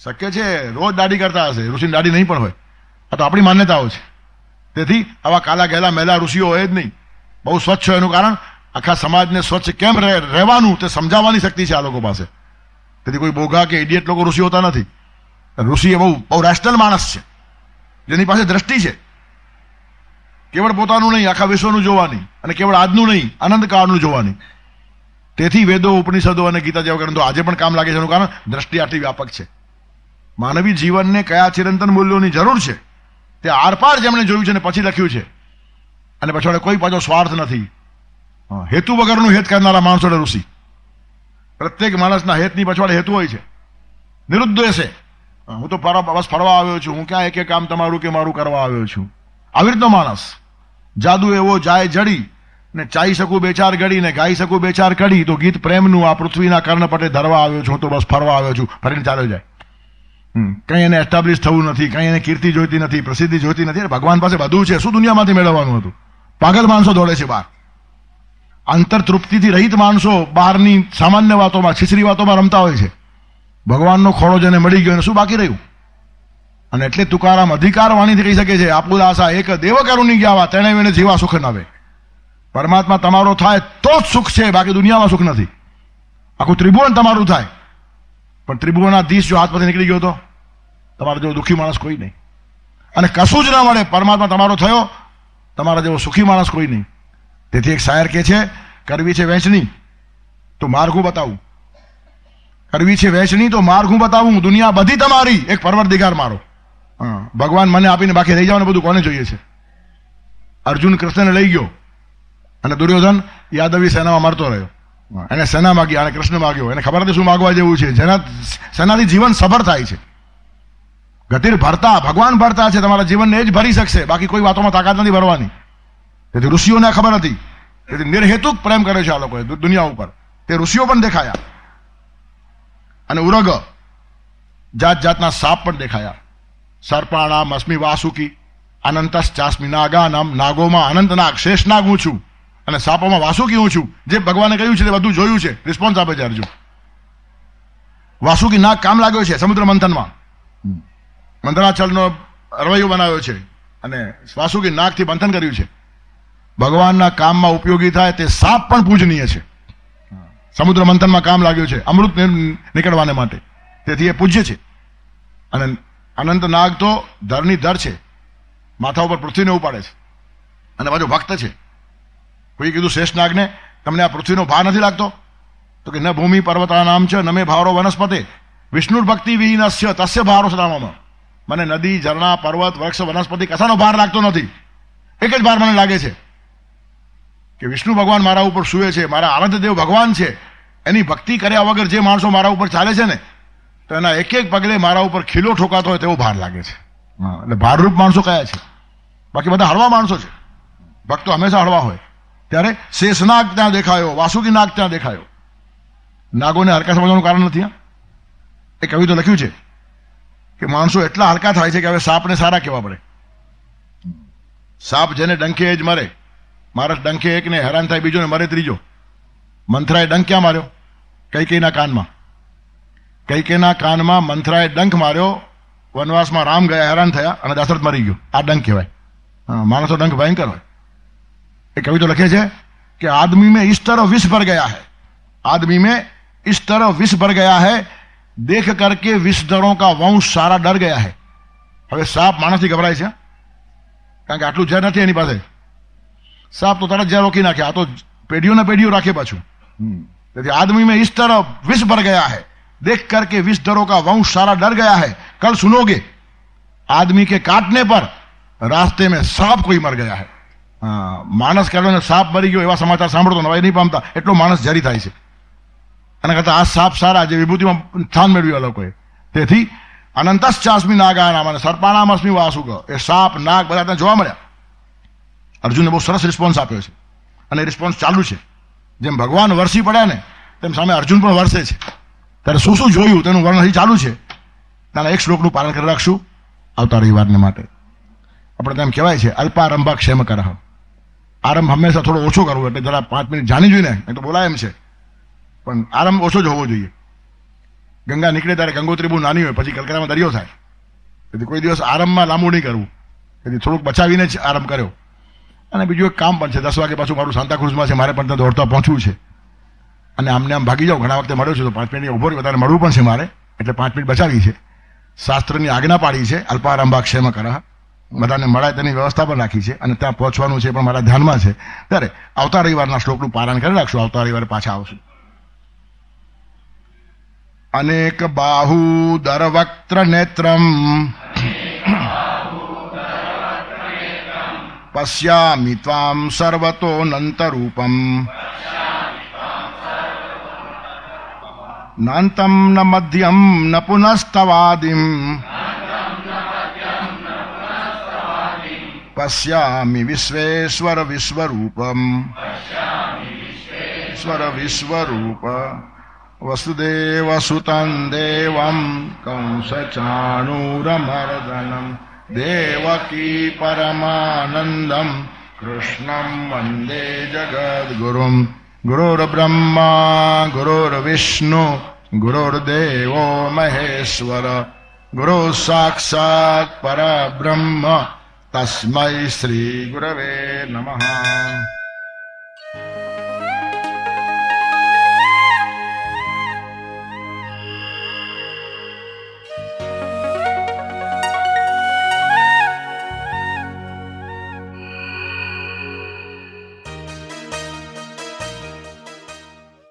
શક્ય છે રોજ દાઢી કરતા હશે, ઋષિની દાઢી નહીં પણ હોય. આ તો આપણી માન્યતાઓ છે. તેથી આવા કાલા ગેલા મેલા ઋષિઓ હોય જ નહીં. બહુ સ્વચ્છ હોય એનું કારણ આખા સમાજને સ્વચ્છ કેમ રહેવાનું તે સમજાવવાની શક્તિ છે આ લોકો પાસે. તેથી કોઈ બોગા કે ઇડિયટ લોકો ઋષિ હોતા નથી. ઋષિ એ બહુ રેશનલ માણસ છે, જેની પાસે દ્રષ્ટિ છે, કેવળ પોતાનું નહીં આખા વિશ્વનું જોવાની, અને કેવળ આજનું નહીં અનંતકાળનું જોવાની. તેથી વેદો, ઉપનિષદો અને ગીતા જેવા ગ્રંથો આજે પણ કામ લાગે છે. એનું કારણ દ્રષ્ટિ આટલી વ્યાપક છે. માનવી જીવનને કયા ચિરંતન મૂલ્યોની જરૂર છે તે આરપાર જેમણે જોયું છે ને પછી લખ્યું છે. અને પછવાડે કોઈ પાછો સ્વાર્થ નથી. હેતુ વગરનું હેત કરનારા માણસો એટલે ઋષિ. પ્રત્યેક માણસના હેતની પછવાડે હેતુ હોય છે. નિરુદ્દેશે હું તો બસ ફરવા આવ્યો છું, હું ક્યાં એક કામ તમારું કે મારું કરવા આવ્યો છું, આવી રીતનો માણસ. જાદુ એવો જાય જડી ને ચાઈ શકું બે ચાર ઘડી ને ગાઈ શકું બે ચાર કડી, તો ગીત પ્રેમનું આ પૃથ્વીના કર્ણપટે ધરવા આવ્યો છું, હું તો બસ ફરવા આવ્યો છું, ફરીને ચાલ્યો જાય. કંઈ એને એસ્ટાબ્લિશ થવું નથી, કંઈ એને કીર્તિ જોઈતી નથી, પ્રસિદ્ધિ જોઈતી નથી. ભગવાન પાસે બધું છે, શું દુનિયામાંથી મેળવવાનું હતું? પાગલ માણસો દોડે છે બહાર. અંતર તૃપ્તિથી રહિત માણસો બહારની સામાન્ય વાતોમાં, છીછરી વાતોમાં રમતા હોય છે. ભગવાનનો ખોળો જેને મળી ગયો એને શું બાકી રહ્યું? અને એટલે તુકારામ અધિકાર વાણીથી કહી શકે છે, આપુદાસા એક દેવ કરુણી ગયા તેને વેણે જીવા સુખ નવે. પરમાત્મા તમારો થાય તો જ સુખ છે, બાકી દુનિયામાં સુખ નથી. આખું ત્રિભુવન તમારું થાય, પણ ત્રિભુવનાધીશ જો હાથમાંથી નીકળી ગયો તો તમારા જેવો દુઃખી માણસ કોઈ નહીં. અને કશું જ ના મળે, પરમાત્મા તમારો થયો, તમારા જેવો સુખી માણસ કોઈ નહીં. તેથી એક શાયર કહે છે, કરવી છે વહેંચણી તો માર્ગું બતાવું. કરવી છે વહેંચણી તો માર્ગું બતાવું, દુનિયા બધી તમારી, એક પરવરદિગાર મારો. ભગવાન મને આપીને બાકી રહી જાવ ને બધું કોને જોઈએ છે? અર્જુન કૃષ્ણને લઈ ગયો અને દુર્યોધન યાદવી સેનામાં મરતો રહ્યો. એને સેના માગી અને કૃષ્ણ માગ્યો. એને ખબર હતી શું માગવા જેવું છે, જેના સેનાથી જીવન સફળ થાય છે. ગતિર ભરતા, ભગવાન ભરતા છે, તમારા જીવનને એ જ ભરી શકશે, બાકી કોઈ વાતોમાં તાકાત નથી ભરવાની. તેથી ઋષિઓને ખબર હતી. તેથી નિર્હેતુક પ્રેમ કર્યો છે આ લોકોએ દુનિયા ઉપર. તે ઋષિઓ પણ દેખાયા. અને ઉરગ, જાત જાતના સાપ પણ દેખાયા. સર્પાણામ અસ્મિ વાસુકી અનંતશ્ચાસ્મિ નાગાનામ. નાગોમાં અનંત નાગ, શેષ નાગ હું છું. અને સાપોમાં વાસુકી હું છું, જે ભગવાને કહ્યું છે તે બધું જોયું છે. રિસ્પોન્સ આપે છે અર્જુન. વાસુકી નાગ કામ લાગ્યો છે સમુદ્ર મંથનમાં, મંથનાચલનો રવૈયો બનાવ્યો છે અને વાસુકી નાગથી મંથન કર્યું છે. ભગવાનના કામમાં ઉપયોગી થાય તે સાપ પણ પૂજનીય છે. સમુદ્ર મંથનમાં કામ લાગ્યું છે અમૃત નીકળવાને માટે, તેથી એ પૂજ્ય છે. અને અનંત નાગ તો ધરની ધર છે, માથા ઉપર પૃથ્વીને ઉપાડે છે અને પાછો ભક્ત છે. કોઈ કીધું શેષ નાગને, તમને આ પૃથ્વીનો ભાર નથી લાગતો? તો કે ન ભૂમિ પર્વતા નામ છે નમે ભારો વનસ્પતે વિષ્ણુ ભક્તિ વિહીનસ્ય તસ્ય ભારો સદામમ. મને નદી, ઝરણા, પર્વત, વૃક્ષ, વનસ્પતિ કશાનો ભાર લાગતો નથી. એક જ ભાર મને લાગે છે કે વિષ્ણુ ભગવાન મારા ઉપર સૂવે છે, મારા આરાધ્ય દેવ ભગવાન છે. એની ભક્તિ કર્યા વગર જે માણસો મારા ઉપર ચાલે છે ને, તો એના એક એક પગલે મારા ઉપર ખીલો ઠોકાતો હોય તેવો ભાર લાગે છે. એટલે ભારરૂપ માણસો કયા છે? બાકી બધા હળવા માણસો છે. ભક્તો હંમેશા હળવા હોય. ત્યારે શેષનાગ ત્યાં દેખાયો, વાસુકી નાગ ત્યાં દેખાયો. નાગોને હલકા સમજવાનું કારણ નથી. એ કવિ તો લખ્યું છે કે માણસો એટલા હલકા થાય છે કે હવે સાપને સારા કહેવા પડે. સાપ જેને ડંખે જ મરે, મારા ડંખે એકને હેરાન થાય, બીજોને મરે ત્રીજો. મંથરાએ ડંખ ક્યાં માર્યો? કૈકેયીના કાનમાં. કૈકેયીના કાનમાં મંથરાએ ડંખ માર્યો. વનવાસમાં રામ ગયા, હેરાન થયા અને દશરથ મરી ગયો. આ ડંખ કહેવાય. માણસો ડંખ ભયંકર હોય. એ કવિ તો લખે છે કે આદમી में इस तरह विष भर गया है, आदमी में इस तरह विष भर गया है, देख करके विषधरों का वंश सारा डर गया है. હવે સાપ માણસથી ગભરાય છે, કારણ કે આટલું ઝેર નથી એની પાસે. સાપ તો તરત ઝેર રોકી નાખે, આ તો પેઢીઓને પેઢીઓ રાખે પાછું. તેથી આદમી में इस तरह विष भर गया है, देख करके विषधरों का वंश सारा डर गया है. कल सुनोगे आदमी के काटने पर रास्ते में सांप कोई मर गया है. માણસ કહેલો ને સાપ મરી ગયો એવા સમાચાર સાંભળતો નવાઈ નહીં પામતા, એટલો માણસ જરી થાય છે. એના કરતા આ સાપ સારા જે વિભૂતિમાં સ્થાન મેળવ્યું લોકોએ. તેથી અનંતશ્ચાસ્મિ નાગાનામ અને સર્પાણામસ્મિ વાસુક, એ સાપ નાગ બધા ત્યાં જોવા મળ્યા. અર્જુનને બહુ સરસ રિસ્પોન્સ આપ્યો છે અને એ રિસ્પોન્સ ચાલુ છે. જેમ ભગવાન વરસી પડ્યા ને તેમ સામે અર્જુન પણ વરસે છે. ત્યારે શું શું જોયું તેનું વર્ણન હજી ચાલુ છે. ત્યાંના એક શ્લોકનું પાલન કરી રાખશું આવતા રવિવારને માટે. આપણે તેમ કહેવાય છે અલ્પારંભા ક્ષેમ કરહ. આરંભ હંમેશા થોડો ઓછો કરવો, એટલે જરા 5 મિનિટ જાણી જોઈને, નહીં તો બોલાય એમ છે, પણ આરંભ ઓછો જ હોવો જોઈએ. ગંગા નીકળે ત્યારે ગંગોત્રી બહુ નાની હોય, પછી કલકત્તામાં દરિયો થાય. તેથી કોઈ દિવસ આરંભમાં લાંબુ નહીં કરવું. તેથી થોડુંક બચાવીને જ આરંભ કર્યો. અને બીજું એક કામ પણ છે, 10 વાગે પાછું મારું સાંતાક્રુઝમાં છે, મારે પણ ત્યાં દોડતા પહોંચવું છે. અને આમને આમ ભાગી જાઉં, ઘણા વખતે મળ્યો છે તો 5 મિનિટ ઉભો રહ્યો, વધારે મળવું પણ છે મારે, એટલે 5 મિનિટ બચાવી છે. શાસ્ત્રની આજ્ઞા પાડી છે અલ્પારંભા ક્ષેમ કરહ, બધાને મળાય તેની વ્યવસ્થા પણ રાખી છે અને ત્યાં પહોંચવાનું છે પણ મારા ધ્યાનમાં છે. ત્યારે આવતા રવિવારના શ્લોકનું પારાયણ કરી રાખશું. આવતા રવિવારે પાછા આવશું. અનેક બાહુ દરવક્ત્ર નેત્રમ પશ્યામિ ત્વામ સર્વતોનંત રૂપમ નાંતમ ન મધ્યમ ન પુનસ્તવાદિમ પશ્યામિ વિશ્વેશ્વર વિશ્વરૂપમ સ્વર વિશ્વરૂપ વસુદેવ સુતં દેવં કંસ ચાણૂરમર્દનમ દેવકી પરમાનંદમ કૃષ્ણં વંદે જગદ્ગુરુમ. ગુરુર્બ્રહ્મા ગુરુર્વિષ્ણુ ગુરુર્દેવો મહેશ્વર, ગુરુ સાક્ષાત પરબ્રહ્મ તસ્મૈ શ્રી ગુરવે નમઃ.